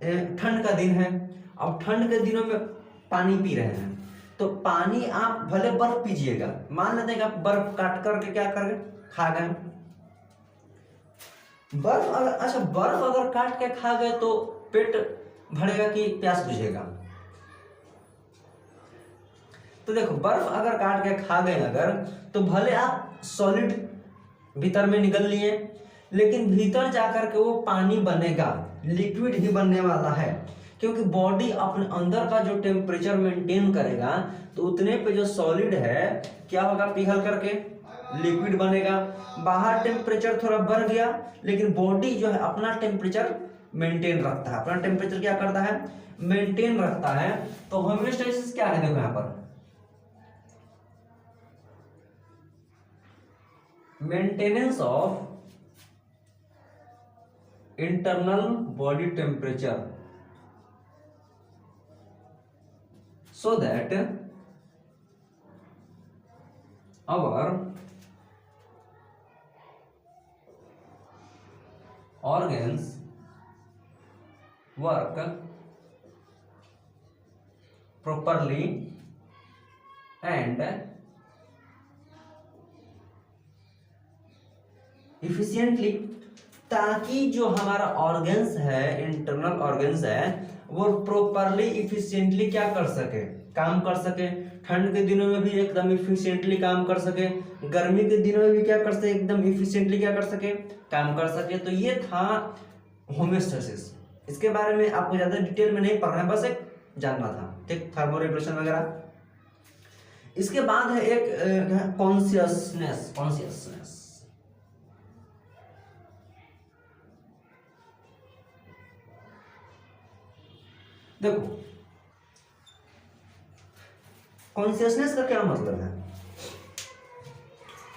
ठंड का दिन है, अब ठंड के दिनों में पानी पी रहे हैं, तो पानी आप भले बर्फ पीजिएगा, मान लेते हैं कि आप बर्फ काट करके क्या कर गए, खा गए। बर्फ अगर काट के खा गए तो पेट भरेगा कि प्यास बुझेगा। तो देखो बर्फ अगर काट के खा गए अगर, तो भले आप सॉलिड भीतर में निकल लिए, लेकिन भीतर जाकर के वो पानी बनेगा, लिक्विड ही बनने वाला है। क्योंकि बॉडी अपने अंदर का जो टेम्परेचर मेंटेन करेगा तो उतने पे जो सॉलिड है क्या होगा, पिघल करके लिक्विड बनेगा। बाहर टेम्परेचर थोड़ा बढ़ गया, लेकिन बॉडी जो है अपना टेम्परेचर मेंटेन रखता है। अपना टेम्परेचर क्या करता है, मेंटेन रखता है। तो होम्योस्टेसिस क्या है, देखो यहां पर maintenance of internal body temperature so that our organs work properly and efficiently, ताकि जो हमारा ऑर्गन्स है, इंटरनल ऑर्गन्स है, वो प्रॉपरली इफिशिएंटली क्या कर सके, काम कर सके। ठंड के दिनों में भी एकदम इफिशिएंटली काम कर सके, गर्मी के दिनों में भी क्या कर सके, एकदम इफिशिएंटली क्या कर सके, काम कर सके। तो ये था होम्योस्टेसिस। इसके बारे में आपको ज्यादा डिटेल में नहीं पढ़ना है, बस एक जानना था, ठीक, थर्मोरेगुलेशन वगैरह। इसके बाद है एक कॉन्शियसनेस। देखो कॉन्शियसनेस का क्या मतलब है,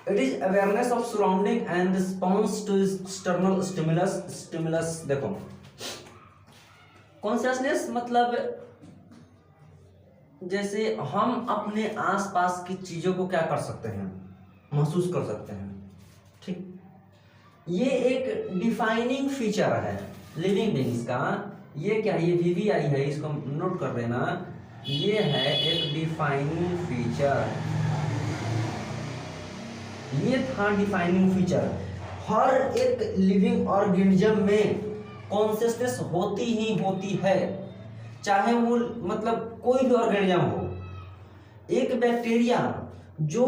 it is awareness of surrounding and response to external stimulus. देखो कॉन्शियसनेस मतलब जैसे हम अपने आसपास की चीजों को क्या कर सकते हैं, महसूस कर सकते हैं, ठीक। ये एक डिफाइनिंग फीचर है लिविंग बीइंग्स का। ये क्या, ये VVI है, इसको नोट कर लेना। ये है एक डिफाइनिंग फीचर, ये था डिफाइनिंग फीचर। हर एक लिविंग ऑर्गेनिज्म में कॉन्शियसनेस होती ही होती है, चाहे वो मतलब कोई भी ऑर्गेनिज्म हो। एक बैक्टीरिया जो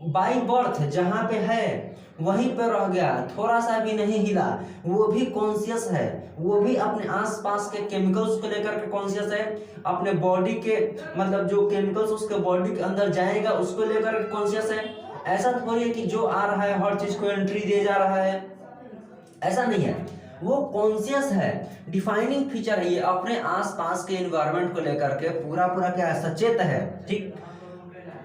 बाई बर्थ जहाँ पे है वहीं पे रह गया, थोड़ा सा भी नहीं हिला, वो भी कॉन्शियस है, वो भी अपने आसपास के केमिकल्स को लेकर के कॉन्शियस है, अपने बॉडी के मतलब जो केमिकल्स उसके बॉडी के अंदर जाएगा उसको लेकर के कॉन्शियस है। ऐसा थोड़ी है कि जो आ रहा है हर चीज को एंट्री दिए जा रहा है, ऐसा नहीं है, वो कॉन्शियस है। डिफाइनिंग फीचर है ये, अपने आसपास के एनवायरनमेंट को लेकर के पूरा पूरा क्या है, सचेत है। ठीक,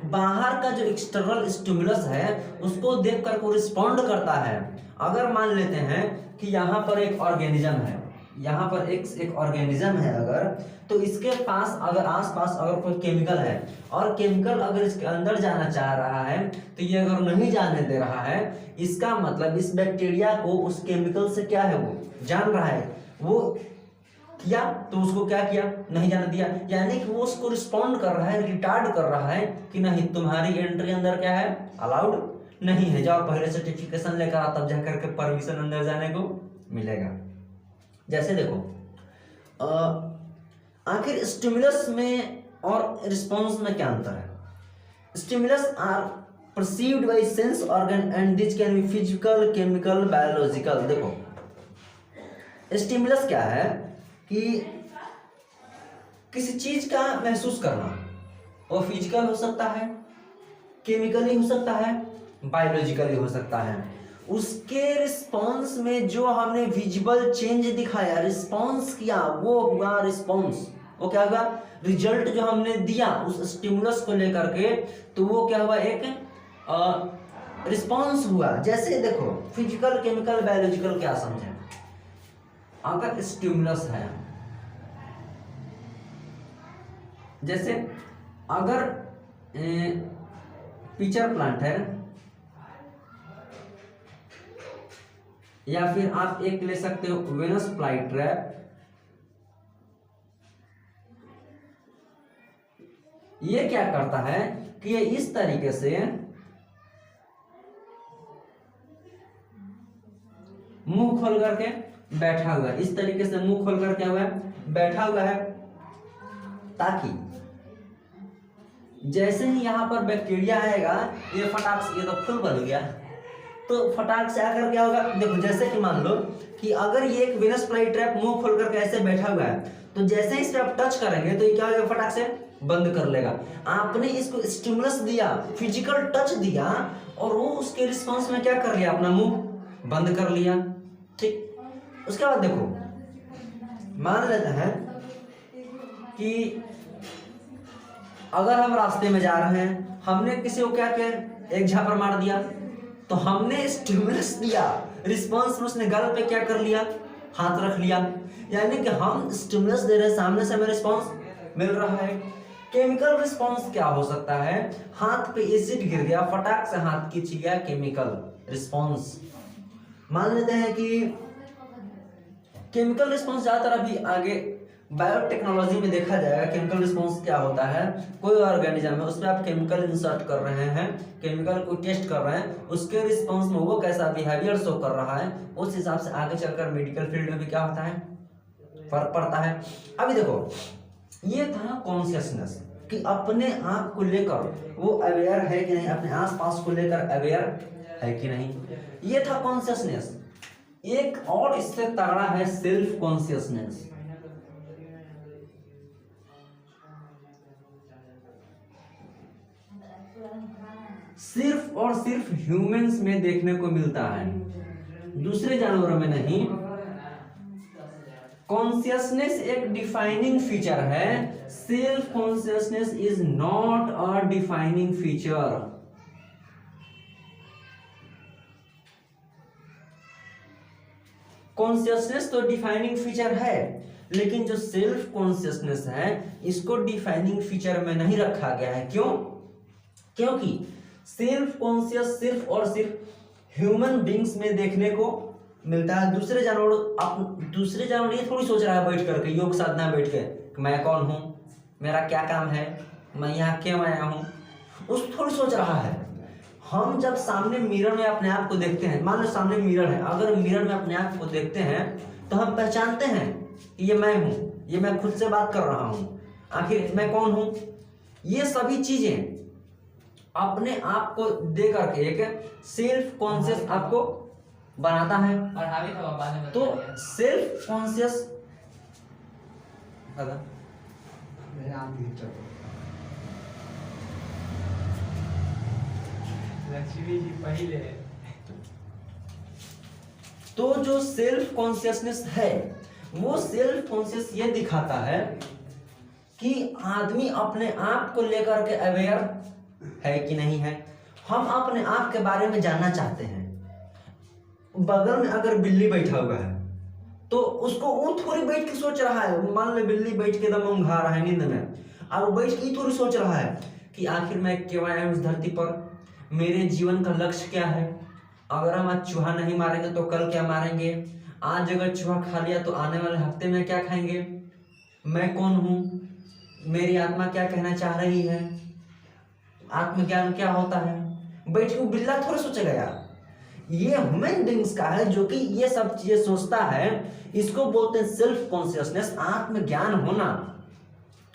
बाहर का जो एक्सटर्नल स्टिमुलस है उसको देख कर को रिस्पॉन्ड करता है। अगर मान लेते हैं कि यहाँ पर एक ऑर्गेनिज्म है, यहाँ पर एक ऑर्गेनिज्म है अगर, तो इसके पास अगर आसपास अगर कोई केमिकल है और केमिकल अगर इसके अंदर जाना चाह रहा है तो ये अगर नहीं जाने दे रहा है, इसका मतलब इस बैक्टीरिया को उस केमिकल से क्या है वो जान रहा है, वो किया तो उसको क्या किया, नहीं जाने दिया, यानी कि वो उसको रिस्पॉन्ड कर रहा है, रिटार्ड कर रहा है कि नहीं तुम्हारी एंट्री अंदर क्या है, अलाउड नहीं है, जाओ पहले सर्टिफिकेशन लेकर आओ तब जाकर के परमिशन अंदर जाने को मिलेगा। जैसे देखो आखिर स्टिमुलस में और रिस्पॉन्स में क्या अंतर है। Stimulus are perceived by sense organ and this can be physical, chemical, biological. देखो स्टिमुलस क्या है कि किसी चीज का महसूस करना, वो फिजिकल हो सकता है, केमिकली हो सकता है, बायोलॉजिकली हो सकता है। उसके रिस्पॉन्स में जो हमने विजिबल चेंज दिखाया, रिस्पॉन्स किया, वो हुआ रिस्पॉन्स, वो क्या हुआ, रिजल्ट जो हमने दिया उस स्टिमुलस को लेकर के, तो वो क्या हुआ, एक रिस्पॉन्स हुआ। जैसे देखो फिजिकल, केमिकल, बायोलॉजिकल क्या समझे, अगर स्टिमुलस है, जैसे अगर पिचर प्लांट है, या फिर आप एक ले सकते हो वेनस फ्लाई ट्रैप, ये क्या करता है कि ये इस तरीके से मुंह खोल करके बैठा हुआ है, इस तरीके से मुंह खोल कर क्या हुआ है, बैठा हुआ है, ताकि जैसे ही यहां पर बैक्टीरिया आएगा ये फटाक से, ये तो फुल बन गया, तो फटाक से आकर क्या होगा, देखो जैसे कि मान लो कि अगर ये एक वेनस फ्लाई ट्रैप मुंह खोल करके ऐसे बैठा हुआ है, तो जैसे ही इस पर टच करेंगे तो ये क्या होगा, फटाक से बंद कर लेगा। आपने इसको स्टिमुलस दिया, फिजिकल टच दिया, और वो उसके रिस्पॉन्स में क्या कर लिया, अपना मुंह बंद कर लिया। ठीक, उसके बाद देखो मान लेते हैं कि अगर हम रास्ते में जा रहे हैं, हमने किसी को क्या किया, एक झापड़ मार दिया, तो हमने स्टिमुलस दिया, रिस्पॉन्स में उसने गाल पे क्या कर लिया, हाथ रख लिया, यानी कि हम स्टिमुलस दे रहे हैं, सामने से हमें रिस्पॉन्स मिल रहा है। केमिकल रिस्पॉन्स क्या हो सकता है, हाथ पे एसिड गिर गया, फटाक से हाथ खींच लिया, केमिकल रिस्पॉन्स। मान लेते हैं कि केमिकल रिस्पॉन्स ज्यादातर अभी आगे बायोटेक्नोलॉजी में देखा जाएगा। केमिकल रिस्पॉन्स क्या होता है, कोई ऑर्गेनिज्म है उसमें आप केमिकल इंसर्ट कर रहे हैं, केमिकल को टेस्ट कर रहे हैं, उसके रिस्पॉन्स में वो कैसा बिहेवियर शो कर रहा है, उस हिसाब से आगे चलकर मेडिकल फील्ड में भी क्या होता है, फर्क पड़ता है। अभी देखो ये था कॉन्शियसनेस, कि अपने आप को लेकर वो अवेयर है कि नहीं, अपने आसपास को लेकर अवेयर है कि नहीं, ये था कॉन्शियसनेस। एक और इससे तगड़ा है सेल्फ कॉन्शियसनेस। सिर्फ और सिर्फ ह्यूमंस में देखने को मिलता है, दूसरे जानवरों में नहीं। कॉन्शियसनेस एक डिफाइनिंग फीचर है, self consciousness is not a defining feature. Consciousness तो डिफाइनिंग फीचर है, लेकिन जो सेल्फ कॉन्शियसनेस है इसको डिफाइनिंग फीचर में नहीं रखा गया है। क्यों? क्योंकि सेल्फ कॉन्शियस सिर्फ और सिर्फ ह्यूमन बींग्स में देखने को मिलता है। दूसरे जानवर ये थोड़ी सोच रहा है बैठ करके योग साधना बैठ के मैं कौन हूं, मेरा क्या काम है, मैं यहाँ क्यों आया हूं, उस थोड़ी सोच रहा है। हम जब सामने मिरर में अपने आप को देखते हैं, मान लो सामने मिरर है, अगर मिरर में अपने आप को देखते हैं तो हम पहचानते हैं कि ये मैं हूं, ये मैं खुद से बात कर रहा हूं, आखिर मैं कौन हूं। ये सभी चीजें अपने आप को दे करके एक सेल्फ कॉन्शियस आपको बनाता है। और हावी था पापा ने तो बताया। सेल्फ कॉन्शियस लक्ष्मी जी पहले। तो जो सेल्फ कॉन्शियसनेस है वो सेल्फ कॉन्शियस ये दिखाता है कि आदमी अपने आप को लेकर के अवेयर है कि नहीं है। हम अपने आप के बारे में जानना चाहते हैं। बगल में अगर बिल्ली बैठा हुआ है तो उसको वो थोड़ी बैठ के सोच रहा है, मान लो बिल्ली बैठ के एकदम ऊँघा रहा है नींद में, और वो बैठ के थोड़ी सोच रहा है कि आखिर मैं क्यों आया हूँ इस धरती पर, मेरे जीवन का लक्ष्य क्या है, अगर हम आज चूहा नहीं मारेंगे तो कल क्या मारेंगे, आज अगर चूहा खा लिया तो आने वाले हफ्ते में क्या खाएंगे, मैं कौन हूँ, मेरी आत्मा क्या कहना चाह रही है, आत्मज्ञान क्या होता है। बैठ के वो बिल्ला थोड़ा सोचेगा यार। ये ह्यूमन बींग्स का है जो कि ये सब चीजें सोचता है। इसको बोलते हैं सेल्फ कॉन्शियसनेस, आत्मज्ञान होना।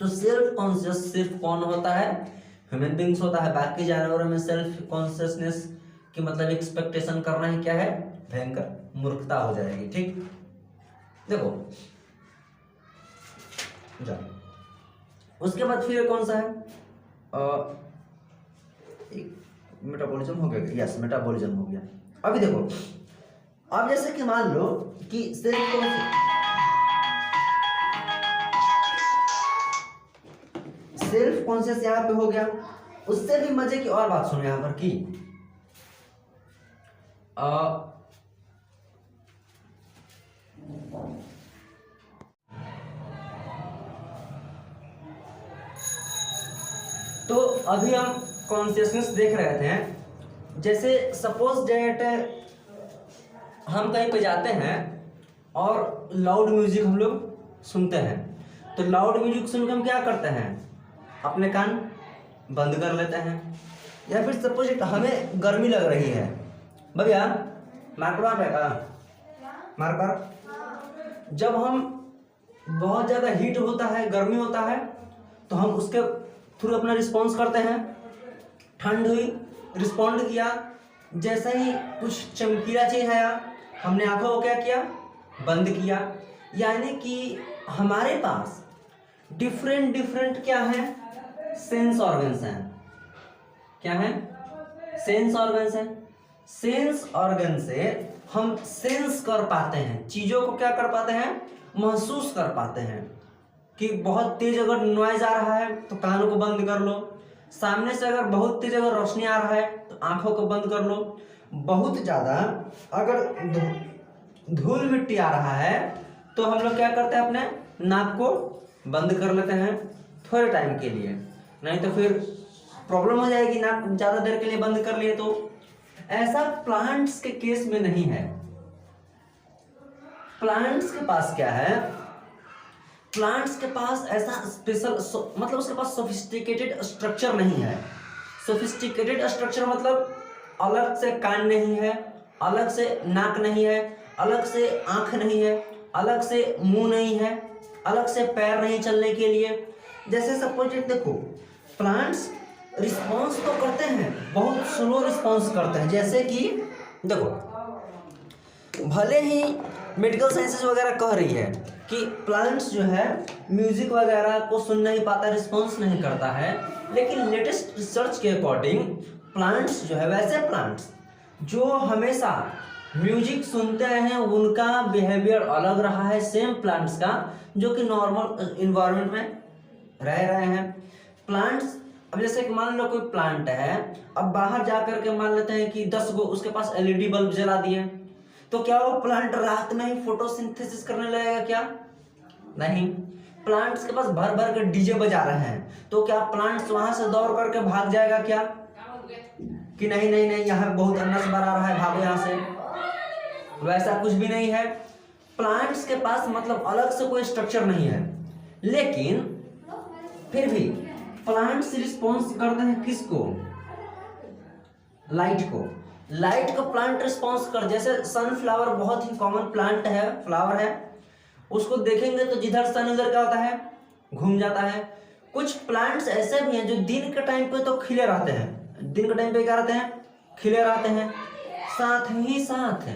तो सेल्फ कॉन्शियस सिर्फ कौन होता है, ह्यूमन बींग्स होता है। बाकी जानवरों में सेल्फ कॉन्शियसनेस की मतलब एक्सपेक्टेशन करना ही क्या है, भयंकर मूर्खता हो जाएगी। ठीक, देखो जाओ। उसके बाद फिर कौन सा है, मेटाबॉलिज्म हो गया। यस, मेटाबॉलिज्म हो गया। अभी देखो, अब जैसे कि मान लो कि सेल्फ कॉन्शियस यहां पे हो गया। उससे भी मजे की और बात सुनो यहां पर कि तो अभी हम कॉन्शियसनेस देख रहे थे। जैसे सपोज डेट हम कहीं पे जाते हैं और लाउड म्यूजिक हम लोग सुनते हैं, तो लाउड म्यूजिक सुनकर हम क्या करते हैं, अपने कान बंद कर लेते हैं। या फिर सपोज हमें गर्मी लग रही है, भैया मार्कर रहेगा, मार्कर, जब हम बहुत ज़्यादा हीट होता है, गर्मी होता है, तो हम उसके थ्रू अपना रिस्पॉन्स करते हैं। ठंड हुई, रिस्पॉन्ड किया, जैसे ही कुछ चमकीला चीज आया हमने आंखों को क्या किया, बंद किया। यानी कि हमारे पास डिफरेंट डिफरेंट क्या है, सेंस ऑर्गन्स हैं। क्या है, सेंस ऑर्गन्स हैं। सेंस ऑर्गन से हम सेंस कर पाते हैं, चीजों को क्या कर पाते हैं, महसूस कर पाते हैं। कि बहुत तेज अगर नॉइज आ रहा है तो कानों को बंद कर लो, सामने से अगर बहुत तेज अगर रोशनी आ रहा है तो आंखों को बंद कर लो, बहुत ज्यादा अगर धूल मिट्टी आ रहा है तो हम लोग क्या करते हैं, अपने नाक को बंद कर लेते हैं थोड़े टाइम के लिए, नहीं तो फिर प्रॉब्लम हो जाएगी, नाक ज्यादा देर के लिए बंद कर लिए तो। ऐसा प्लांट्स के केस में नहीं है। प्लांट्स के पास क्या है, प्लांट्स के पास ऐसा स्पेशल मतलब उसके पास सोफिस्टिकेटेड स्ट्रक्चर नहीं है। सोफिस्टिकेटेड स्ट्रक्चर मतलब अलग से कान नहीं है, अलग से नाक नहीं है, अलग से आंख नहीं है, अलग से मुंह नहीं है, अलग से पैर नहीं चलने के लिए। जैसे सपोज देखो, प्लांट्स रिस्पॉन्स तो करते हैं, बहुत स्लो रिस्पॉन्स करते हैं। जैसे कि देखो, भले ही मेडिकल साइंसेस वगैरह कह रही है कि प्लांट्स जो है म्यूजिक वगैरह को सुन नहीं पाता, रिस्पॉन्स नहीं करता है, लेकिन लेटेस्ट रिसर्च के अकॉर्डिंग प्लांट्स जो है, वैसे प्लांट्स जो हमेशा म्यूजिक सुनते हैं उनका बिहेवियर अलग रहा है सेम प्लांट्स का जो कि नॉर्मल इन्वायरमेंट में रह रहे हैं। प्लांट्स अब जैसे कि मान लो कोई प्लांट है, अब बाहर जाकर के मान लेते हैं कि 10 गो उसके पास एलईडी बल्ब जला दिए, तो क्या वो प्लांट रात में ही फोटोसिंथेसिस करने लगेगा क्या? नहीं। प्लांट्स के पास भर भर के डीजे बजा रहे हैं, तो क्या प्लांट्स वहां से दौड़ करके भाग जाएगा क्या कि नहीं नहीं नहीं यहाँ बहुत अन्नस भरा रहा है, भागो यहाँ से? वैसा कुछ भी नहीं है। प्लांट्स के पास मतलब अलग से कोई स्ट्रक्चर नहीं है, लेकिन फिर भी प्लांट्स रिस्पॉन्स करते हैं किसको? लाइट को। लाइट को प्लांट रिस्पॉन्स कर, जैसे सनफ्लावर बहुत ही कॉमन प्लांट है, फ्लावर है, उसको देखेंगे तो जिधर सन उधर क्या होता है, घूम जाता है। कुछ प्लांट्स ऐसे भी हैं जो दिन के टाइम पे तो खिले रहते हैं, दिन के टाइम पे क्या रहते हैं, खिले रहते हैं। साथ ही साथ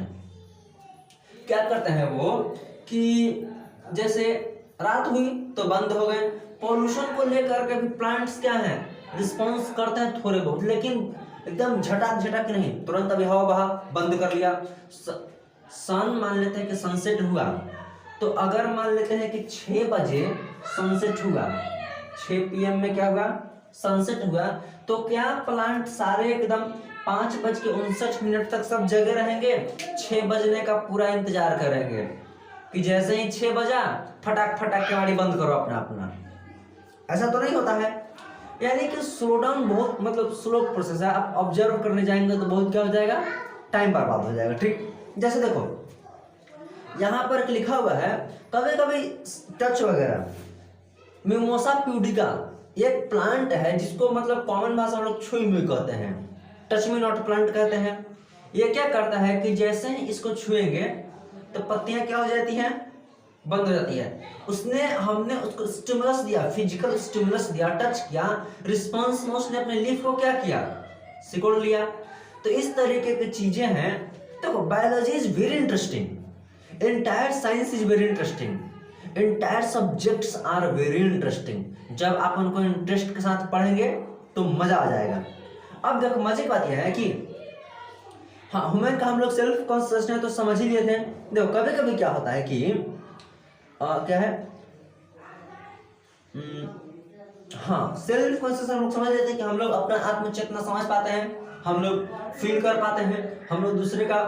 क्या करते हैं वो कि जैसे रात हुई तो बंद हो गए। पॉल्यूशन को लेकर के भी प्लांट्स क्या है, रिस्पॉन्स करते हैं थोड़े बहुत, लेकिन एकदम झटक झटक नहीं, तुरंत अभी हवा बहा बंद कर लिया। सन मान लेते हैं कि सनसेट हुआ, तो अगर मान लेते हैं कि 6 बजे सनसेट हुआ, 6 PM में क्या हुआ, सनसेट हुआ, तो क्या प्लांट सारे एकदम 5:59 तक सब जगे रहेंगे, 6 बजने का पूरा इंतजार करेंगे कि जैसे ही 6 बजा फटाक फटाक केवाड़ी बंद करो अपना अपना? ऐसा तो नहीं होता है। यानी कि स्लो डाउन बहुत मतलब स्लो प्रोसेस है। आप ऑब्जर्व करने जाएंगे तो बहुत क्या हो जाएगा, टाइम बर्बाद हो जाएगा। ठीक, जैसे देखो यहाँ पर लिखा हुआ है, कभी कभी टच वगैरह, मिमोसा प्यूडिका एक प्लांट है जिसको मतलब कॉमन भाषा में लोग छुई मुई कहते हैं, टच मी नॉट प्लांट कहते हैं। ये क्या करता है कि जैसे ही इसको छुएंगे तो पत्तियां क्या हो जाती हैं, बंद हो जाती है। हमने उसको स्टिमुलस दिया, फिजिकल स्टिमुलस दिया, टच किया, रिस्पॉन्स में उसने अपने लीफ को क्या किया, सिकोड़ लिया। तो इस तरीके की चीजें हैं। देखो biology is very interesting, entire science is very interesting, entire subjects are very interesting. जब आप उनको इंटरेस्ट के साथ पढ़ेंगे तो मजा आ जाएगा। अब देखो मजे की बात यह है कि हाँ, ह्यूमन का हम लोग सेल्फ कॉन्शियस है तो समझ ही लिए थे। देखो कभी कभी क्या होता है कि क्या है, हाँ, सेल्फ कॉन्शियस हम लोग समझ लेते हैं कि हम लोग अपना आत्म चेतना समझ पाते हैं, हम लोग फील कर पाते हैं, हम लोग दूसरे का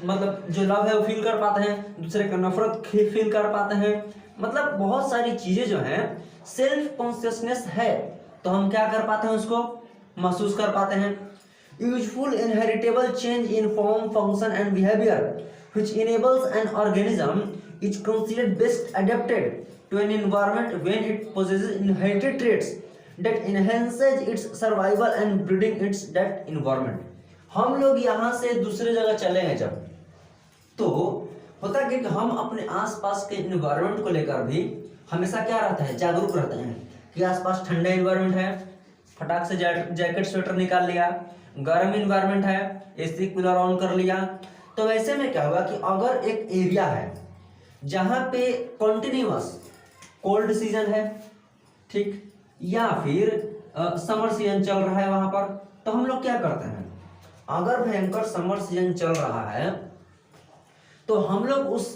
मतलब जो लव है वो फील कर पाते हैं, दूसरे का नफरत फील कर पाते हैं। मतलब बहुत सारी चीजें जो हैं सेल्फ कॉन्शियसनेस है तो हम क्या कर पाते हैं, उसको महसूस कर पाते हैं। Useful inheritable change in form, function and behaviour which enables an organism is considered best adapted to an environment when it possesses inherited traits that enhances its survival and breeding its that environment। हम लोग यहाँ से दूसरे जगह चले हैं जब, तो होता क्या कि हम अपने आसपास के इन्वायरमेंट को लेकर भी हमेशा क्या रहता है, जागरूक रहते हैं कि आसपास ठंडा इन्वायरमेंट है, फटाक से जैकेट स्वेटर निकाल लिया, गर्म इन्वायरमेंट है, एसी कूलर ऑन कर लिया। तो वैसे में क्या होगा कि अगर एक एरिया है जहाँ पे कॉन्टिन्यूअस कोल्ड सीजन है, ठीक, या फिर समर सीजन चल रहा है वहां पर, तो हम लोग क्या करते हैं, अगर भयंकर समर सीजन चल रहा है तो हम लोग उस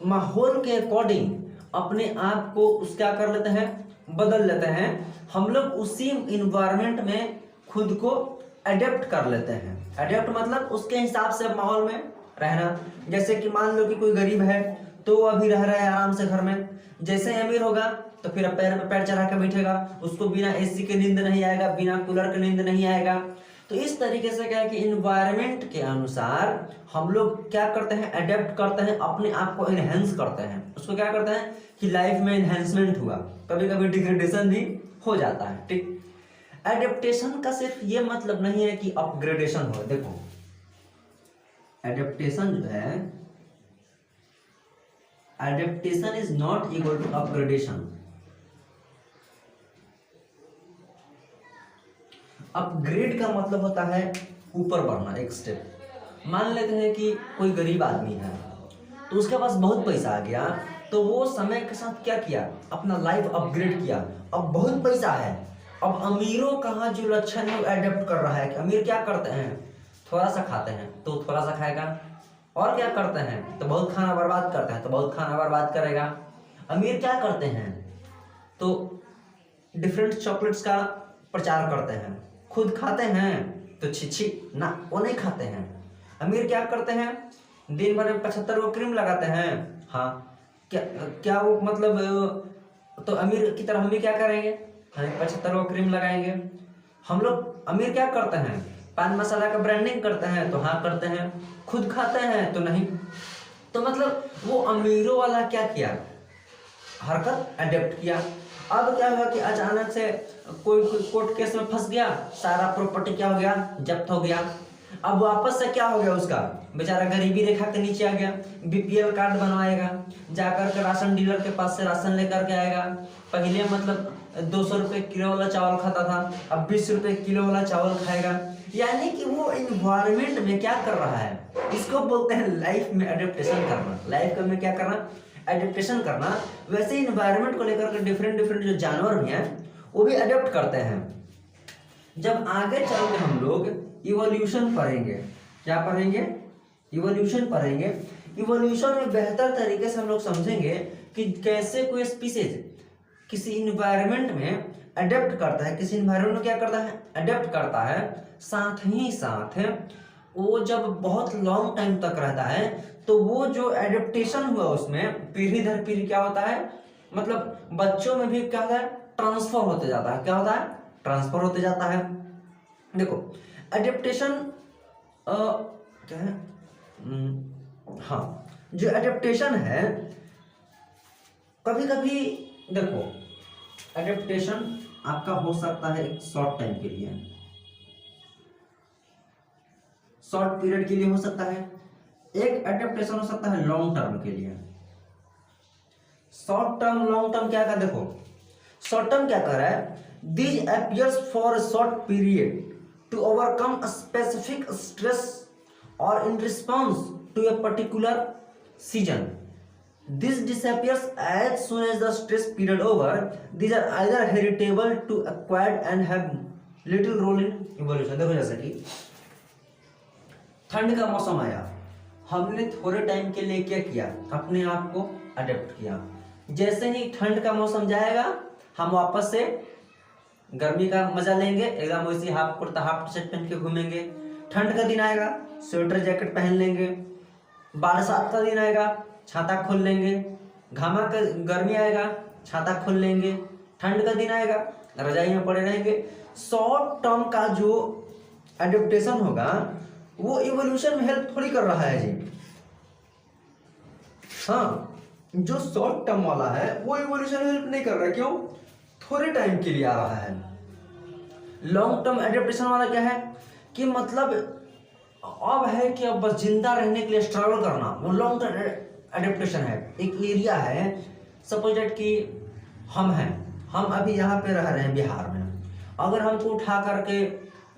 माहौल के अकॉर्डिंग अपने आप को उस क्या कर लेते हैं, बदल लेते हैं। हम लोग उसी इन्वायरमेंट में खुद को अडेप्ट कर लेते हैं। अडेप्ट मतलब उसके हिसाब से माहौल में रहना। जैसे कि मान लो कि कोई गरीब है तो वो अभी रह रहा है आराम से घर में, जैसे अमीर होगा तो फिर पैर पे पैर चढ़ा के बैठेगा, उसको बिना एसी के नींद नहीं आएगा, बिना कूलर के नींद नहीं आएगा। तो इस तरीके से क्या है कि इन्वायरमेंट के अनुसार हम लोग क्या करते हैं, अडेप्ट करते हैं, अपने आप को इनहेंस करते हैं। उसको क्या करते हैं कि लाइफ में इनहेंसमेंट हुआ, कभी कभी डिग्रेडेशन भी हो जाता है। ठीक, एडेप्टेशन का सिर्फ ये मतलब नहीं है कि अपग्रेडेशन हो। देखो एडेप्टेशन जो है, adaptation is not equal to upgradation. Upgrade का मतलब होता है ऊपर बढ़ना, एक स्टेप। मान लेते हैं कि कोई गरीब आदमी है तो उसके पास बहुत पैसा आ गया, तो वो समय के साथ क्या किया, अपना लाइफ अपग्रेड किया। अब बहुत पैसा है, अब अमीरों का जो लक्षण है वो एडेप्ट कर रहा है कि अमीर क्या करते हैं, थोड़ा सा खाते हैं तो थोड़ा सा खाएगा, और क्या करते हैं तो बहुत खाना बर्बाद करते हैं तो बहुत खाना बर्बाद करेगा। अमीर क्या करते हैं तो डिफरेंट चॉकलेट्स का प्रचार करते हैं, खुद खाते हैं तो छिछी ना, वो नहीं खाते हैं। अमीर क्या करते हैं, दिन भर में 75 वो क्रीम लगाते हैं। हाँ, क्या वो मतलब, तो अमीर की तरह हम भी क्या करेंगे, हम 75 वो क्रीम लगाएंगे। हम लोग अमीर क्या करते हैं, पान मसाला का ब्रांडिंग करते हैं तो हाँ करते हैं, खुद खाते हैं तो नहीं। तो मतलब वो अमीरों वाला क्या किया, हरकत अडेप्ट किया। अब क्या हुआ कि अचानक से कोई कोर्ट केस में फंस गया, सारा प्रॉपर्टी क्या हो गया, जब्त हो गया। अब वापस से क्या हो गया, उसका बेचारा गरीबी रेखा के नीचे आ गया, बीपीएल कार्ड बनवाएगा, जाकर के राशन डीलर के पास से राशन लेकर के आएगा। पहले मतलब 200 रुपये किलो वाला चावल खाता था, अब 20 रुपये किलो वाला चावल खाएगा। यानी कि वो इन्वायरमेंट में क्या कर रहा है, इसको बोलते हैं लाइफ में एडेप्टेशन करना। लाइफ में क्या करना, एडेप्टेशन करना। वैसे इन्वायरमेंट को लेकर के डिफरेंट डिफरेंट जो जानवर भी हैं वो भी अडेप्ट करते हैं। जब आगे चल के हम लोग इवोल्यूशन पढ़ेंगे, क्या पढ़ेंगे, इवोल्यूशन पढ़ेंगे। इवोल्यूशन में बेहतर तरीके से हम लोग समझेंगे कि कैसे कोई स्पीसीज किसी इन्वायरमेंट में अडेप्ट करता है, किसी इन्वायरमेंट में क्या करता है, अडेप्ट करता है। साथ ही साथ वो जब बहुत लॉन्ग टाइम तक रहता है तो वो जो एडेप्टेशन हुआ उसमें पीढ़ी दर पीढ़ी क्या होता है, मतलब बच्चों में भी क्या होता है, ट्रांसफर होते जाता है। क्या होता है, ट्रांसफर होते जाता है। देखो एडेप्टेशन क्या है, हाँ, जो एडेप्टेशन है कभी कभी देखो एडेप्टेशन आपका हो सकता है एक शॉर्ट टाइम के लिए, शॉर्ट पीरियड के लिए हो सकता है। एक एडेप्टेशन हो सकता है लॉन्ग टर्म के लिए। शॉर्ट टर्म लॉन्ग टर्म क्या कर, देखो शॉर्ट टर्म क्या कर रहा है, this appears for a short period to overcome a specific stress और in response to a particular season. This disappears as soon as the stress period over. These are either heritable to acquired and have little role in evolution. देखो जैसे कि ठंड का मौसम आया, हमने थोड़े टाइम के लिए क्या किया, अपने आप को अडेप्ट किया। जैसे ही ठंड का मौसम जाएगा हम वापस से गर्मी का मजा लेंगे, एकदम वैसे half kurta half T shirt पहन के घूमेंगे। ठंड का दिन आएगा स्वेटर जैकेट पहन लेंगे, बरसात का दिन आएगा छाता खोल लेंगे, घामा का गर्मी आएगा छाता खोल लेंगे, ठंड का दिन आएगा रजाई में पड़े रहेंगे। शॉर्ट टर्म का जो एडेप्टेशन होगा वो इवोल्यूशन में हेल्प थोड़ी कर रहा है जी। हाँ, जो शॉर्ट टर्म वाला है वो इवोल्यूशन में हेल्प नहीं कर रहा है। क्यों, थोड़े टाइम के लिए आ रहा है। लॉन्ग टर्म एडेप्टेशन वाला क्या है कि मतलब अब है कि अब बस जिंदा रहने के लिए स्ट्रगल करना, वो लॉन्ग टर्म एडेप्टेशन है। एक एरिया है, सपोज दैट कि हम अभी यहाँ पे रह रहे हैं बिहार में, अगर हमको उठा करके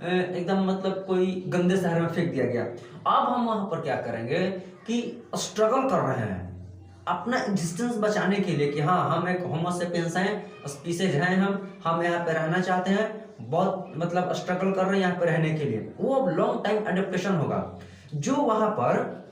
एकदम मतलब कोई गंदे शहर में फेंक दिया गया, अब हम वहाँ पर क्या करेंगे कि स्ट्रगल कर रहे हैं अपना एग्जिस्टेंस बचाने के लिए कि हाँ हम एक होमो सेपियंस हैं, स्पीसीज हैं, हम यहाँ पे रहना चाहते हैं, बहुत मतलब स्ट्रगल कर रहे हैं यहाँ पे रहने के लिए। वो अब लॉन्ग टाइम एडेप्टेशन होगा। जो वहाँ पर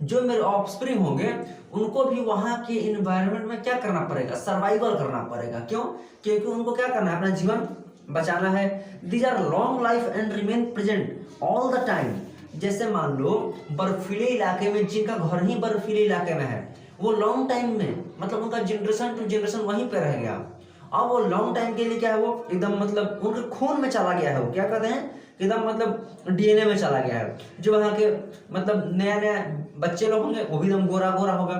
जो मेरे ऑफस्प्रिंग होंगे उनको भी वहां के इन्वायरमेंट में क्या करना पड़ेगा, सर्वाइवल करना पड़ेगा। क्यों, क्योंकि उनको क्या करना है, अपना जीवन बचाना है। These are long life and remain present all the time. जैसे मान लो बर्फीले इलाके में, जिनका घर ही बर्फीले इलाके में है, वो लॉन्ग टाइम में मतलब उनका जनरेशन टू जनरेशन वहीं पे रह गया। अब वो लॉन्ग टाइम के लिए क्या है, वो एकदम मतलब उनके खून में चला गया है। वो क्या कहते हैं, एकदम मतलब डीएनए में चला गया है। जो वहाँ के मतलब नया नया बच्चे लोग होंगे वो भी एकदम गोरा गोरा होगा।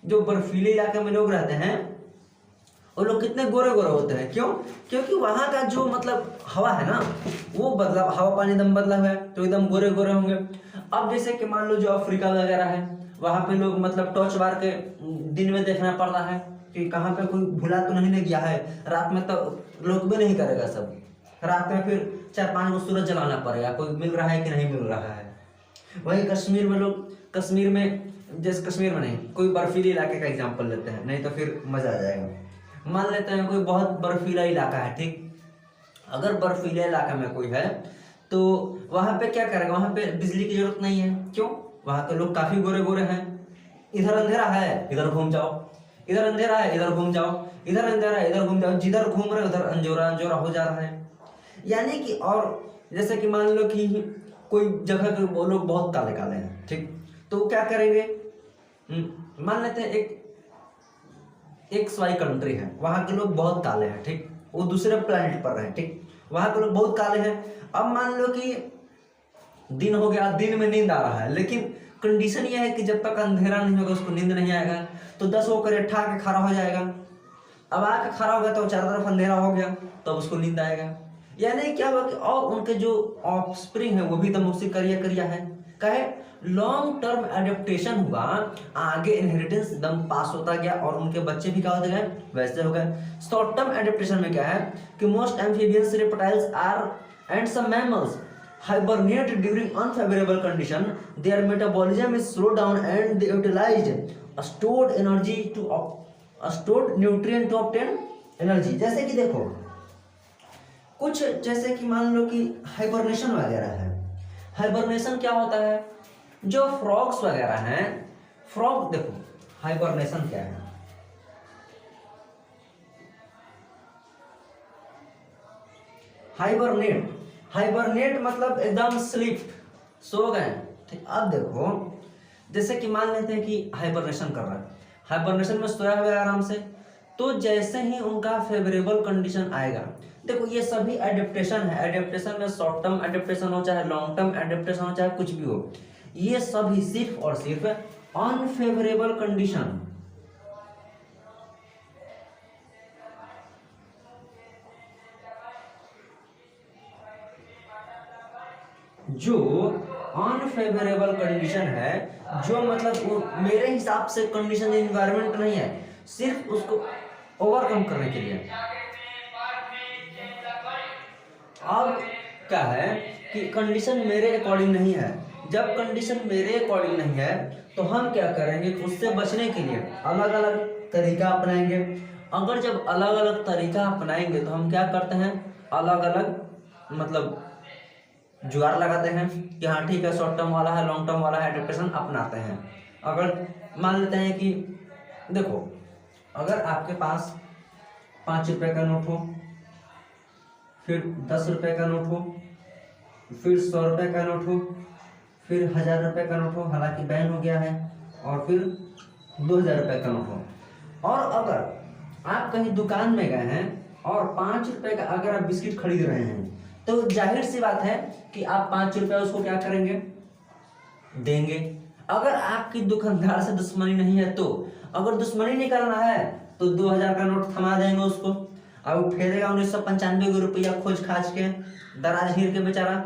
जो बर्फीले इलाके में लोग रहते हैं वो लोग कितने गोरे गोरे होते हैं। क्यों, क्योंकि वहाँ का जो मतलब हवा है ना वो बदला, हवा पानी एकदम बदला हुआ है, तो एकदम गोरे गोरे होंगे। अब जैसे कि मान लो जो अफ्रीका वगैरह है, वहाँ पे लोग मतलब टॉर्च बार के दिन में देखना पड़ता है कि कहाँ पे कोई भूला तो नहीं गया है। रात में तो लोग भी नहीं करेगा, सब रात में फिर 4-5 को सूरज जलाना पड़ेगा, कोई मिल रहा है कि नहीं मिल रहा है। वही कश्मीर में लोग, कश्मीर में जैसे कश्मीर में नहीं, कोई बर्फीले इलाके का एग्जांपल लेते हैं, नहीं तो फिर मजा आ जाएगा। मान लेते हैं कोई बहुत बर्फीला इलाका है, ठीक, अगर बर्फीले इलाका में कोई है तो वहाँ पे क्या करेगा, वहाँ पे बिजली की जरूरत नहीं है। क्यों, वहाँ के लोग काफी गोरे गोरे हैं। इधर अंधेरा है इधर घूम जाओ, इधर अंधेरा है इधर घूम जाओ, इधर अंधेरा है इधर घूम जाओ, जिधर घूम रहे उधर अंजोरा अंजोरा हो जा रहा है। यानी कि और जैसे कि मान लो कि कोई जगह के वो लोग बहुत काले काले हैं, ठीक, तो वो क्या करेंगे, मान लेते हैं एक स्वाई कंट्री है, वहाँ के लोग बहुत काले हैं, ठीक, वो दूसरे प्लेनेट पर हैं, ठीक, वहाँ के लोग बहुत काले हैं। अब मान लो कि दिन हो गया, दिन में नींद आ रहा है, लेकिन कंडीशन यह है कि जब तक अंधेरा नहीं होगा उसको नींद नहीं आएगा, तो 10 होकर इकट्ठा के खड़ा हो जाएगा। अब आके खड़ा हो गया तो चारों तरफ अंधेरा हो गया, तो उसको नींद आएगा। यानी क्या हुआ कि और उनके जो ऑफस्प्रिंग है वो भी एकदम उसी करिया करिया है, कहे लॉन्ग टर्म एडेप्टेशन हुआ, आगे इनहेरिटेंस एकदम पास होता गया और उनके बच्चे भी क्या होते गए, वैसे हो गए। शॉर्ट टर्म एडेप्टेशन में क्या है कि most amphibians, reptiles are and some mammals hibernate during unfavorable condition. Their metabolism is slowed down and they utilize stored energy to stored nutrient to obtain energy. जैसे कि देखो कुछ, जैसे कि मान लो कि हाइबरनेशन वगैरह है। हाइबरनेशन क्या होता है, जो फ्रॉग्स वगैरह हैं, फ्रॉग देखो हाइबरनेशन क्या है, हाइबरनेट, हाइबरनेट मतलब एकदम स्लीप, सो गए। ठीक, अब देखो जैसे कि मान लेते हैं कि हाइबरनेशन कर रहा है, हाइबरनेशन में सोया हुआ है आराम से, तो जैसे ही उनका फेवरेबल कंडीशन आएगा, देखो ये सभी एडेप्टेशन है। एडेप्टेशन में शॉर्ट टर्म एडेप्टेशन हो चाहे लॉन्ग टर्म एडेप्टेशन हो चाहे कुछ भी हो, ये सभी सिर्फ और सिर्फ अनफेवरेबल कंडीशन, जो अनफेवरेबल कंडीशन है, जो मतलब वो मेरे हिसाब से कंडीशन इन्वायरमेंट नहीं है, सिर्फ उसको ओवरकम करने के लिए। अब क्या है कि कंडीशन मेरे अकॉर्डिंग नहीं है, जब कंडीशन मेरे अकॉर्डिंग नहीं है तो हम क्या करेंगे, उससे बचने के लिए अलग अलग तरीका अपनाएंगे। अगर जब अलग अलग तरीका अपनाएंगे तो हम क्या करते हैं, अलग अलग मतलब जुगाड़ लगाते हैं कि हाँ ठीक है, शॉर्ट टर्म वाला है, लॉन्ग टर्म वाला है, एडेप्टेशन अपनाते हैं। अगर मान लेते हैं कि देखो अगर आपके पास 5 रुपए का नोट हो, फिर 10 रुपए का नोट हो, फिर 100 रुपए का नोट हो, फिर 1000 रुपए का नोट हो, हालांकि बैन हो गया है, और फिर 2000 रुपए का नोट हो, और अगर आप कहीं दुकान में गए हैं और 5 रुपए का अगर आप बिस्किट खरीद रहे हैं, तो जाहिर सी बात है कि आप 5 रुपए उसको क्या करेंगे, देंगे। अगर आपकी दुकानदार से दुश्मनी नहीं है, तो अगर दुश्मनी नहीं करना है तो 2000 का नोट थमा देंगे उसको, अब वो फेरेगा 1995 रुपया खोज खाज के, दराज हीर के बेचारा।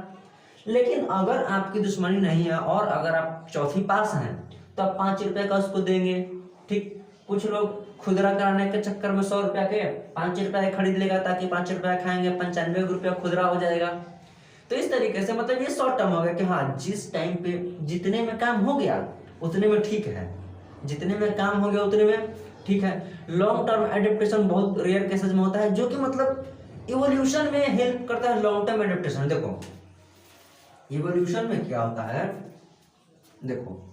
लेकिन अगर आपकी दुश्मनी नहीं है और अगर आप चौथी पास हैं तो आप 5 रुपए का उसको देंगे। ठीक, कुछ लोग खुदरा कराने के चक्कर में 100 रुपया के 5 रुपया खरीद लेगा, ताकि 5 रुपया खाएंगे, 95 रुपया खुदरा हो जाएगा। तो इस तरीके से मतलब ये शॉर्ट टर्म हो गया कि हाँ जिस टाइम पे जितने में काम हो गया उतने में ठीक है, जितने में काम हो गया उतने में ठीक है। लॉन्ग टर्म एडेप्टेशन बहुत रेयर केसेस में होता है, जो कि मतलब इवोल्यूशन में हेल्प करता है। लॉन्ग टर्म एडेप्टेशन देखो इवोल्यूशन में क्या होता है, देखो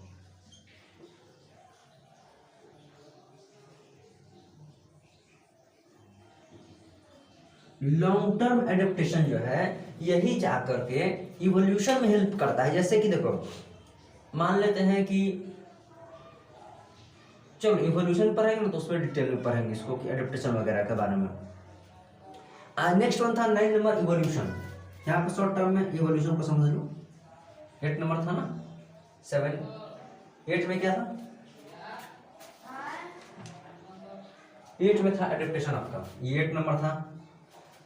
लॉन्ग टर्म एडेप्टेशन जो है यही जा करके इवोल्यूशन में हेल्प करता है। जैसे कि देखो मान लेते हैं कि चलो इवोल्यूशन पढ़ेंगे ना तो उसमें डिटेल में पढ़ेंगे इसको कि एडेप्टेशन वगैरह के बारे में। नेक्स्ट वन था 9 नंबर इवोल्यूशन। यहाँ पे शॉर्ट टर्म में इवोल्यूशन को समझ लो। 8 नंबर था ना, 7 8 में क्या था, 8 में था एडेप्टेशन आपका, ये 8 नंबर था।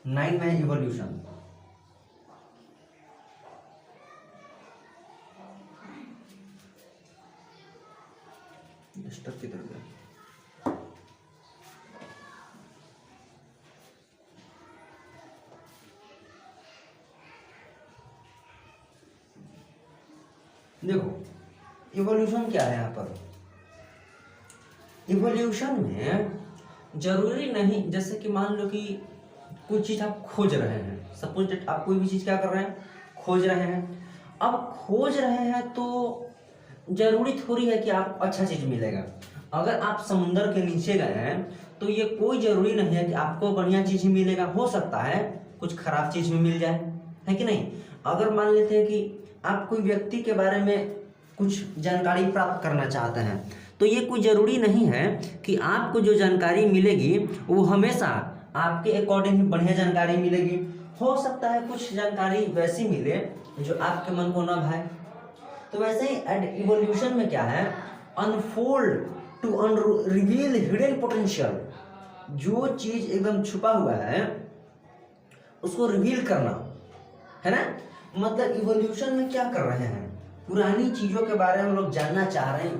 9 में इवोल्यूशन। डिस्टर्ब किधर गया, देखो इवोल्यूशन क्या है यहाँ पर। इवोल्यूशन में जरूरी नहीं, जैसे कि मान लो कि कोई चीज आप खोज रहे हैं, सपोज डेट आप कोई भी चीज क्या कर रहे हैं, खोज रहे हैं। अब खोज रहे हैं तो जरूरी थोड़ी है कि आपको अच्छा चीज मिलेगा। अगर आप समुंदर के नीचे गए हैं तो ये कोई जरूरी नहीं है कि आपको बढ़िया चीज ही मिलेगा, हो सकता है कुछ खराब चीज भी मिल जाए, है कि नहीं। अगर मान लेते हैं कि आप कोई व्यक्ति के बारे में कुछ जानकारी प्राप्त करना चाहते हैं, तो ये कोई ज़रूरी नहीं है कि आपको जो जानकारी मिलेगी वो हमेशा आपके अकॉर्डिंग बढ़िया जानकारी मिलेगी। हो सकता है कुछ जानकारी वैसी मिले जो आपके मन को ना भाए। तो वैसे ही इवोल्यूशन में क्या है, unfold to reveal hidden potential. जो चीज़ एकदम छुपा हुआ है उसको रिवील करना, है ना। मतलब इवोल्यूशन में क्या कर रहे हैं, पुरानी चीज़ों के बारे में हम लोग जानना चाह रहे हैं,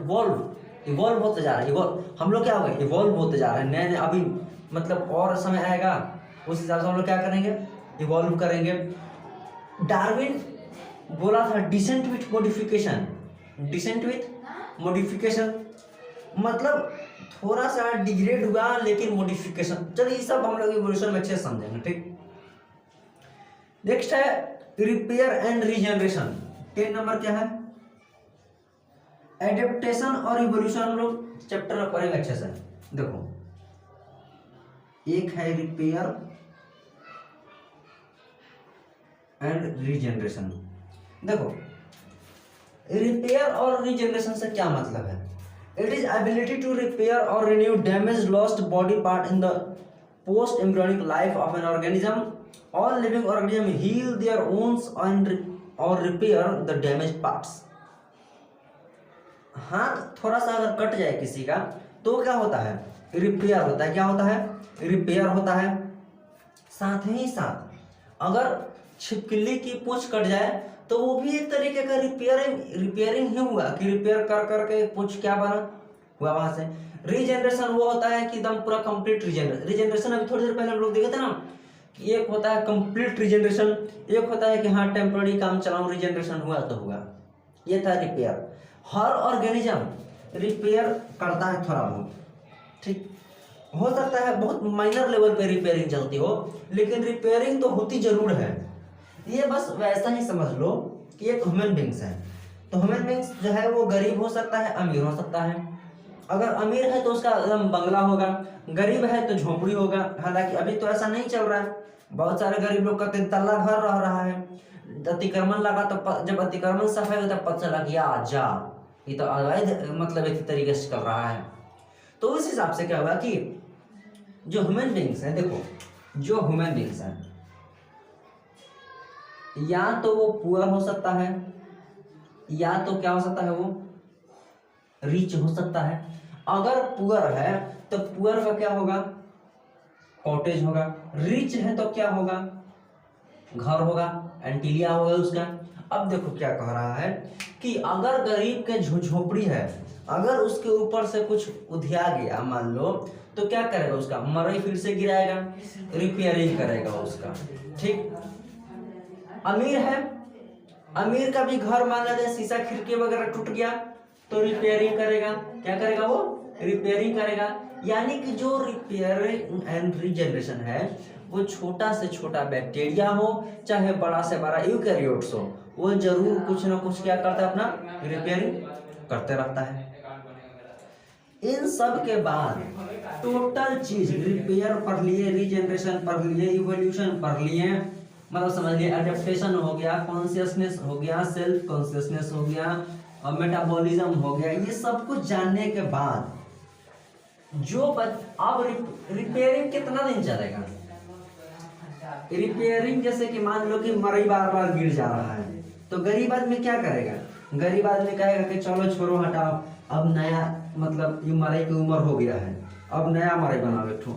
इवॉल्व होते जा रहे हैं, हम लोग क्या हो गए, इवॉल्व होते जा रहे हैं, नए नए अभी मतलब और समय आएगा उस हिसाब से हम लोग क्या करेंगे, इवॉल्व करेंगे। डार्विन बोला था descent with modification, descent with modification मतलब थोड़ा सा डिग्रेड हुआ लेकिन मॉडिफिकेशन। चलिए ये सब हम लोग इवोल्यूशन में अच्छे से समझेंगे, ठीक। नेक्स्ट है रिपेयर एंड रीजनरेशन। 10 नंबर क्या है, एडेप्टेशन और इवोल्यूशन हम लोग चैप्टर में पढ़ेंगे अच्छे से। देखो एक है रिपेयर एंड रीजनरेशन। देखो रिपेयर और रीजनरेशन से क्या मतलब है, it is ability to repair और renew damage lost body part in the post embryonic life of an organism. All living organism heal their wounds और रिपेयर द डैमेज पार्ट्स। हाथ थोड़ा सा अगर कट जाए किसी का तो क्या होता है, रिपेयर होता है। क्या होता है, रिपेयर होता है। साथ ही साथ अगर छिपकली की पूंछ कट जाए तो वो भी एक तरीके का रिपेयरिंग ही हुआ कि रिपेयर कर करके पूंछ क्या बना हुआ वहां से। रीजनरेशन वो होता है कि एकदम पूरा कंप्लीट रीजनरेशन अभी थोड़ी देर पहले हम लोग देखे थे ना कि एक होता है कंप्लीट रीजनरेशन, एक होता है कि हाँ टेम्पररी काम चलाऊं रीजनरेशन हुआ तो हुआ, ये था रिपेयर। हर ऑर्गेनिज्म रिपेयर करता है थोड़ा बहुत, ठीक। हो सकता है बहुत माइनर लेवल पे रिपेयरिंग चलती हो लेकिन रिपेयरिंग तो होती जरूर है। ये बस वैसा ही समझ लो कि एक ह्यूमन बींग्स है, तो ह्यूमन बींग्स जो है वो गरीब हो सकता है, अमीर हो सकता है। अगर अमीर है तो उसका बंगला होगा, गरीब है तो झोपड़ी होगा। हालांकि अभी तो ऐसा नहीं चल रहा है, बहुत सारे गरीब लोग का 3 तल्ला घर रह रहा है। अतिक्रमण लगा तो जब अतिक्रमण सफाई हुआ तब पता चला कि जा ये तो अवैध मतलब इसी तरीके से कर रहा है। तो उस हिसाब से क्या हुआ कि जो ह्यूमन बींग्स है, देखो जो ह्यूमन बींग्स है या तो वो पुअर हो सकता है या तो क्या हो सकता है, वो रिच हो सकता है। अगर पुअर है तो पुअर का क्या होगा, कॉटेज होगा। रिच है तो क्या होगा, घर होगा, एंटीलिया होगा उसका। अब देखो क्या कह रहा है कि अगर गरीब के झोपड़ी है, अगर उसके ऊपर से कुछ उधिया गया मान लो तो क्या करेगा, उसका मरई फिर से गिराएगा, रिपेयरिंग करेगा उसका, ठीक। अमीर है, अमीर का भी घर मान लीजिए शीशा खिड़की वगैरह टूट गया तो रिपेयरिंग करेगा। क्या करेगा, वो रिपेयरिंग करेगा। यानी कि जो रिपेयरिंग एंड रीजनरेशन है वो छोटा से छोटा बैक्टीरिया हो चाहे बड़ा से बड़ा यूकैरियोट्स हो, वो जरूर कुछ ना कुछ क्या करता है, अपना रिपेयरिंग करते रहता है। इन सब के बाद टोटल चीज रिपेयर पढ़ लिए, रीजनरेशन पढ़ लिए, इवोल्यूशन पढ़ लिए, मतलब समझ लिए एडेप्टेशन हो गया, कॉन्शियसनेस हो गया, सेल्फ कॉन्शियसनेस हो गया और मेटाबॉलिज्म हो गया। ये सब कुछ जानने के बाद जो अब रिपेयरिंग कितना दिन चलेगा, रिपेयरिंग जैसे कि मान लो कि मरई बार बार गिर जा रहा है तो गरीब आदमी क्या करेगा, गरीब आदमी कहेगा कि चलो छोड़ो हटाओ, अब नया मतलब ये मरई की उम्र हो गया है, अब नया मरई बनाओ एक ठो।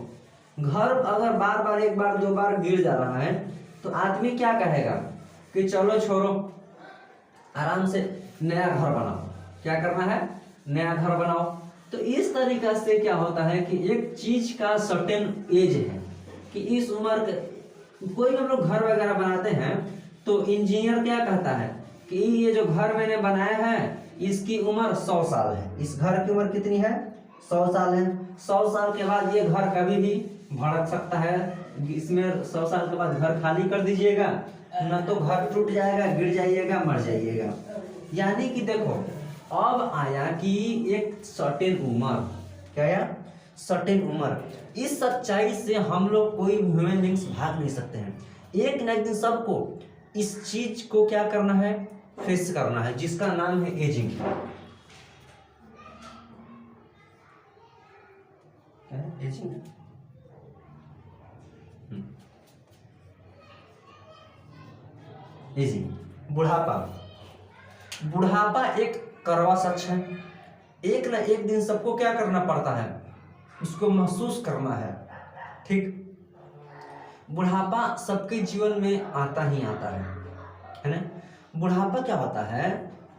घर अगर बार बार एक बार दो बार गिर जा रहा है तो आदमी क्या कहेगा कि चलो छोड़ो आराम से नया घर बनाओ। क्या करना है, नया घर बनाओ। तो इस तरीका से क्या होता है कि एक चीज का सर्टेन एज है कि इस उम्र कोई भी हम लोग घर वगैरह बनाते हैं तो इंजीनियर क्या कहता है कि ये जो घर मैंने बनाया है इसकी उम्र 100 साल है। इस घर की उम्र कितनी है, 100 साल है। 100 साल के बाद ये घर कभी भी भड़क सकता है, इसमें 100 साल के बाद घर खाली कर दीजिएगा, ना तो घर टूट जाएगा, गिर जाइएगा, मर जाइएगा। यानी कि देखो अब आया कि एक सर्टेन उम्र, क्या आया, सर्टेन उम्र। इस सच्चाई से हम लोग कोई ह्यूमन बींग्स भाग नहीं सकते हैं। एक न एक दिन सबको इस चीज को क्या करना है, फेस करना है, जिसका नाम है एजिंग। क्या है एजिंग? एजिंग, बुढ़ापा। बुढ़ापा एक कड़वा सच है। एक न एक दिन सबको क्या करना पड़ता है, उसको महसूस करना है, ठीक। बुढ़ापा सबके जीवन में आता ही आता है ना। बुढ़ापा क्या होता है,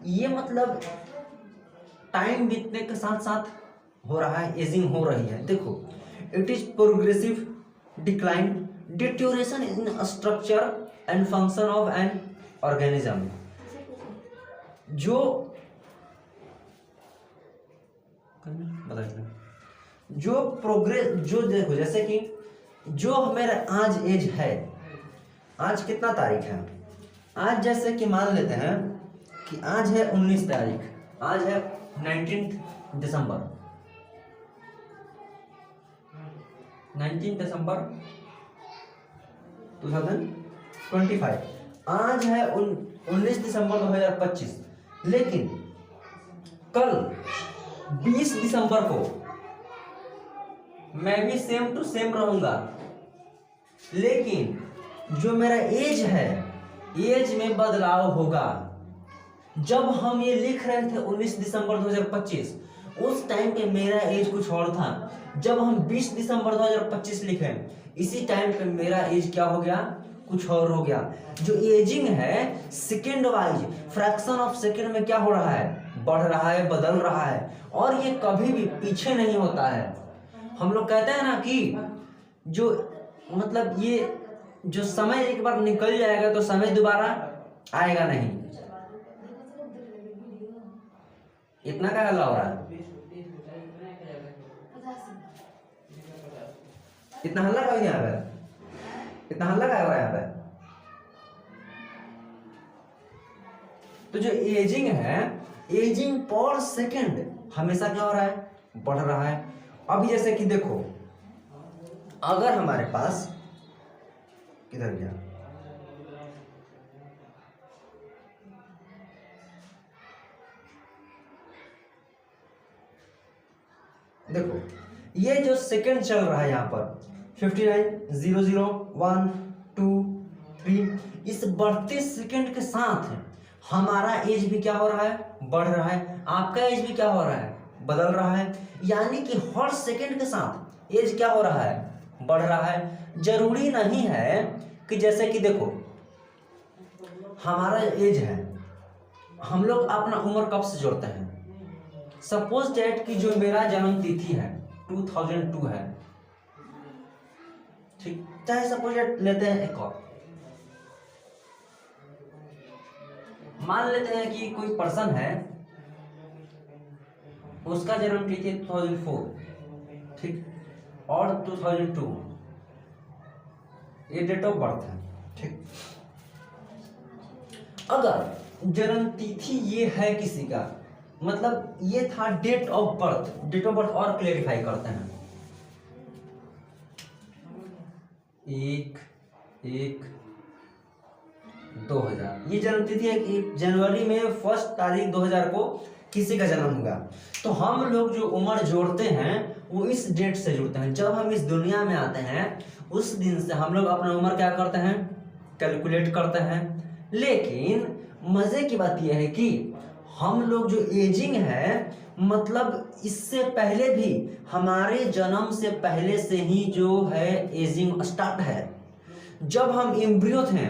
ये मतलब टाइम बीतने के साथ साथ हो रहा है, एजिंग हो रही है। देखो, it is progressive decline, deterioration in structure and function of an organism. जो जो प्रोग्रेस, जो देखो जैसे कि जो मेरा आज एज है, आज कितना तारीख है, आज जैसे कि मान लेते हैं कि आज है 19 तारीख, आज है 19 दिसंबर 2025। आज है 19 दिसंबर 2025, लेकिन कल 20 दिसंबर को मैं भी सेम टू सेम रहूंगा, लेकिन जो मेरा एज है, एज में बदलाव होगा। जब हम ये लिख रहे थे 19 दिसंबर 2025, उस टाइम पे मेरा एज कुछ और था। जब हम 20 दिसंबर 2025 लिखे, इसी टाइम पे मेरा एज क्या हो गया, कुछ और हो गया। जो एजिंग है second wise, fraction of second में क्या हो रहा है, बढ़ रहा है, बदल रहा है, और ये कभी भी पीछे नहीं होता है। हम लोग कहते हैं ना कि जो मतलब ये जो समय एक बार निकल जाएगा तो समय दोबारा आएगा नहीं। इतना क्या हल्ला हो रहा है, इतना हल्ला क्यों यहाँ पे, इतना हल्ला क्या हो रहा है यहाँ पे। तो जो एजिंग है, एजिंग पर सेकेंड हमेशा क्या हो रहा है, बढ़ रहा है। अभी जैसे कि देखो, अगर हमारे पास किधर गया, देखो ये जो सेकंड चल रहा है यहाँ पर 59, 00, 1, 2, 3, इस बढ़ते सेकंड के साथ हमारा एज भी क्या हो रहा है, बढ़ रहा है। आपका एज भी क्या हो रहा है, बदल रहा है। यानी कि हर सेकंड के साथ एज क्या हो रहा है, बढ़ रहा है। जरूरी नहीं है कि जैसे कि देखो हमारा एज है, हम लोग अपना उम्र कब से जोड़ते हैं। सपोज डेट कि जो मेरा जन्म तिथि है 2002 है, ठीक, चाहे सपोज डेट लेते हैं एक और, मान लेते हैं कि कोई पर्सन है, उसका जन्म तिथि 2004, ठीक, और 2002 ये डेट ऑफ बर्थ है, ठीक। अगर जन्म तिथि ये है किसी का, मतलब ये था date of birth, date of birth और क्लेरिफाई करते हैं। 1/1/2000 ये जन्म तिथि है कि जनवरी में 1 तारीख 2000 को किसी का जन्म हुआ। तो हम लोग जो उम्र जोड़ते हैं वो इस डेट से जुड़ते हैं। जब हम इस दुनिया में आते हैं उस दिन से हम लोग अपना उम्र क्या करते हैं, कैलकुलेट करते हैं। लेकिन मजे की बात यह है कि हम लोग जो एजिंग है, मतलब इससे पहले भी, हमारे जन्म से पहले से ही जो है एजिंग स्टार्ट है। जब हम एम्ब्रियो थे,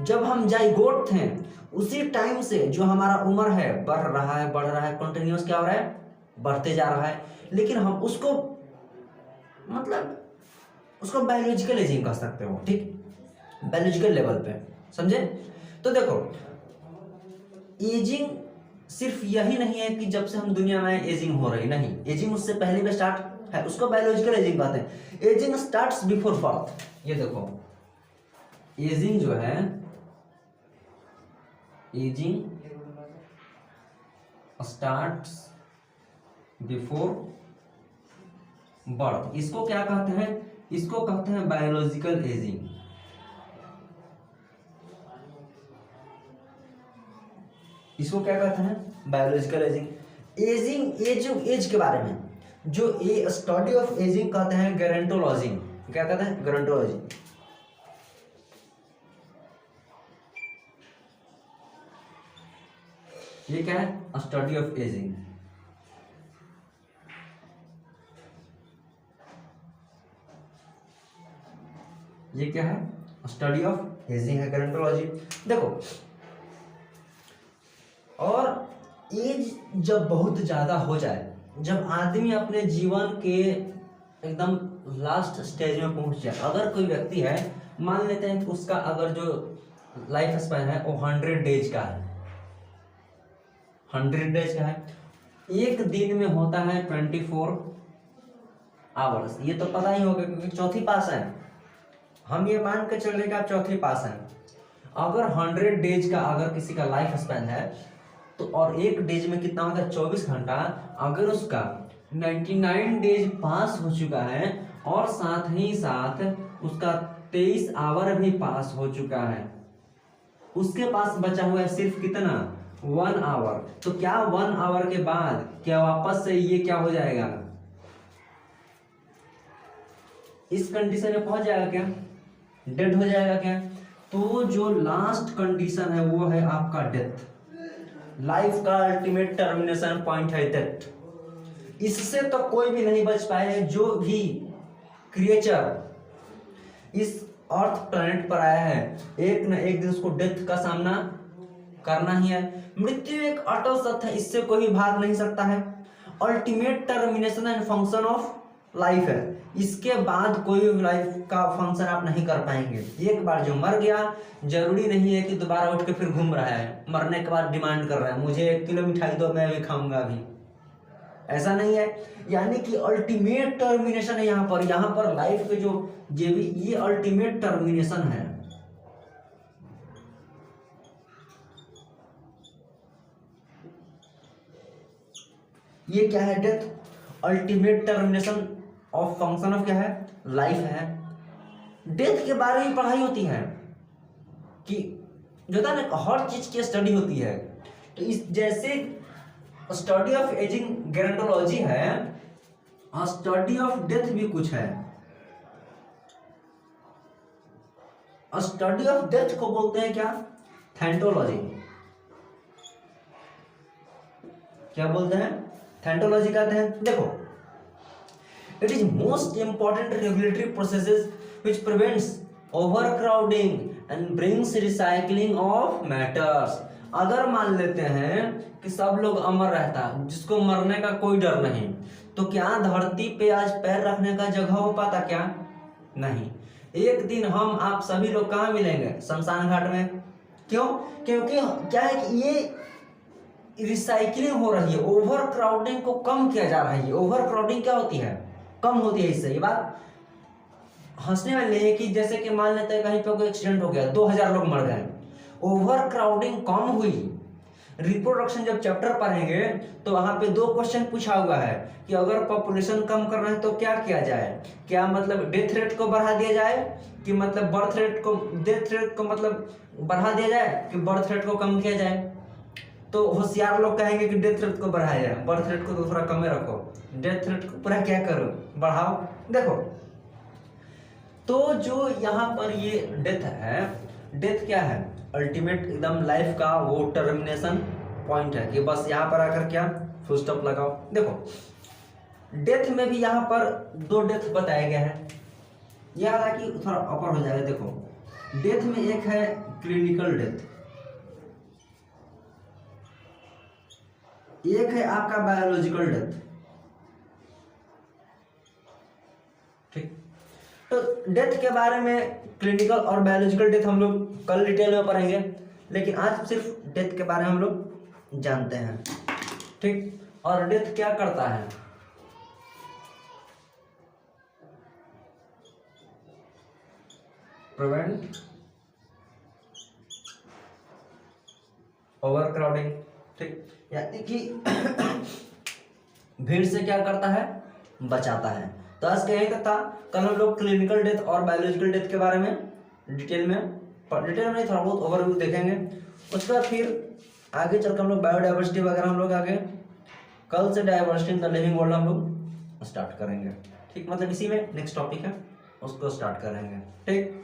जब हम जाइगोट थे, उसी टाइम से जो हमारा उम्र है बढ़ रहा है, बढ़ रहा है, कंटिन्यूस क्या हो रहा है, बढ़ते जा रहा है। लेकिन हम उसको मतलब उसको बायोलॉजिकल एजिंग कह सकते हो, ठीक, बायोलॉजिकल लेवल पे, समझे। तो देखो एजिंग सिर्फ यही नहीं है कि जब से हम दुनिया में एजिंग हो रही, नहीं, एजिंग उससे पहले भी स्टार्ट है, उसको बायोलॉजिकल एजिंग कहते हैं। Ageing starts before birth. ये देखो एजिंग जो है, एजिंग स्टार्ट्स बिफोर बर्थ। इसको क्या कहते हैं, इसको कहते हैं बायोलॉजिकल एजिंग। इसको क्या कहते हैं, बायोलॉजिकल एजिंग। एजिंग, एज के बारे में जो ए स्टडी ऑफ एजिंग कहते हैं गेरोंटोलॉजी। क्या कहते हैं, गेरोंटोलॉजी। ये क्या है, स्टडी ऑफ एजिंग। ये क्या है, स्टडी ऑफ एजिंग है, गेरोंटोलॉजी। देखो और एज जब बहुत ज़्यादा हो जाए, जब आदमी अपने जीवन के एकदम लास्ट स्टेज में पहुंच जाए, अगर कोई व्यक्ति है, मान लेते हैं कि उसका अगर जो लाइफ स्पैन है वो 100 डेज का है, 100 डेज का है, एक दिन में होता है 24 आवर्स, ये तो पता ही होगा क्योंकि चौथी पास है, हम ये मान के चल रहे कि आप चौथी पास हैं। अगर 100 डेज का अगर किसी का लाइफ स्पैन है तो और एक डेज में कितना होगा 24 घंटा, अगर उसका 99 डेज पास हो चुका है और साथ ही साथ उसका 23 आवर भी पास हो चुका है, उसके पास बचा हुआ है सिर्फ कितना 1 आवर, तो क्या 1 आवर के बाद क्या वापस से ये क्या हो जाएगा, इस कंडीशन में पहुंच जाएगा क्या, डेड हो जाएगा क्या। तो जो लास्ट कंडीशन है वो है आपका डेथ, लाइफ का अल्टीमेट टर्मिनेशन पॉइंट है डेथ। इससे तो कोई भी नहीं बच पाए हैं, जो भी क्रिएचर इस अर्थ प्लैनेट पर आया है एक न एक दिन उसको डेथ का सामना करना ही है। मृत्यु एक अटल सत्य है, इससे कोई भाग नहीं सकता है, ultimate termination and function of life है, इसके बाद कोई भी लाइफ का फंक्शन आप नहीं कर पाएंगे। एक बार जो मर गया जरूरी नहीं है कि दोबारा उठ के फिर घूम रहा है, मरने के बाद डिमांड कर रहा है मुझे 1 किलो मिठाई दो मैं भी खाऊंगा अभी, ऐसा नहीं है। यानी कि अल्टीमेट टर्मिनेशन है यहाँ पर लाइफ के जो ये अल्टीमेट टर्मिनेशन है। ये क्या है, death, ultimate termination of function of क्या है, लाइफ है। डेथ के बारे में पढ़ाई होती है कि जो था ना हर चीज की स्टडी होती है, तो इस जैसे स्टडी ऑफ एजिंग गेरोंटोलॉजी है, स्टडी ऑफ डेथ भी कुछ है। स्टडी ऑफ डेथ को बोलते हैं क्या, थैंटोलॉजी। क्या बोलते हैं, थैंटोलॉजी कहते हैं। देखो, it is most important regulatory processes which prevents overcrowding and brings recycling of matters। अगर मान लेते हैं कि सब लोग अमर रहता, जिसको मरने का कोई डर नहीं, तो क्या धरती पे आज पैर रखने का जगह हो पाता, क्या नहीं। एक दिन हम आप सभी लोग कहाँ मिलेंगे, शमशान घाट में। क्यों, क्योंकि क्या है कि ये रिसाइकलिंग हो रही है, ओवर क्राउडिंग को कम किया जा रहा है। ओवर क्राउडिंग क्या होती है, कम होती है। इससे ये बात हंसने वाली है कि जैसे कि मान लेते हैं कहीं पे कोई एक्सीडेंट हो गया, 2000 लोग मर गए, ओवर क्राउडिंग कम हुई। रिप्रोडक्शन जब चैप्टर पढ़ेंगे तो वहां पे 2 क्वेश्चन पूछा हुआ है कि अगर पॉपुलेशन कम करना है तो क्या किया जाए, क्या मतलब डेथ रेट को बढ़ा दिया जाए कि मतलब बर्थ रेट को, डेथ रेट को मतलब बढ़ा दिया जाए कि बर्थ रेट को कम किया जाए। तो होशियार लोग कहेंगे कि डेथ रेट को बढ़ाया जाए, बर्थ रेट को तो थोड़ा कम रखो, डेथ रेट को पूरा क्या करो, बढ़ाओ। देखो, तो जो यहाँ पर ये डेथ है, डेथ क्या है, अल्टीमेट एकदम लाइफ का वो टर्मिनेशन पॉइंट है कि बस यहाँ पर आकर क्या फुल स्टॉप लगाओ। देखो, डेथ में भी यहाँ पर 2 डेथ बताए गए हैं, याद है कि थोड़ा अपर हो जाएगा। देखो, डेथ में एक है क्लिनिकल डेथ, एक है आपका बायोलॉजिकल डेथ। ठीक, तो डेथ के बारे में क्लिनिकल और बायोलॉजिकल डेथ हम लोग कल डिटेल में पढ़ेंगे, लेकिन आज सिर्फ डेथ के बारे में हम लोग जानते हैं। ठीक, और डेथ क्या करता है, प्रिवेंट ओवर क्राउडिंग। ठीक, यानी कि भीड़ से क्या करता है, बचाता है। तो आज यही था, कल हम लोग क्लिनिकल डेथ और बायोलॉजिकल डेथ के बारे में डिटेल में नहीं, थोड़ा बहुत ओवरव्यू देखेंगे। उसके बाद फिर आगे चलकर हम लोग बायोडाइवर्सिटी वगैरह हम लोग आगे कल से diversity in the living world हम लोग स्टार्ट करेंगे। ठीक, मतलब इसी में नेक्स्ट टॉपिक है उसको स्टार्ट करेंगे। ठीक।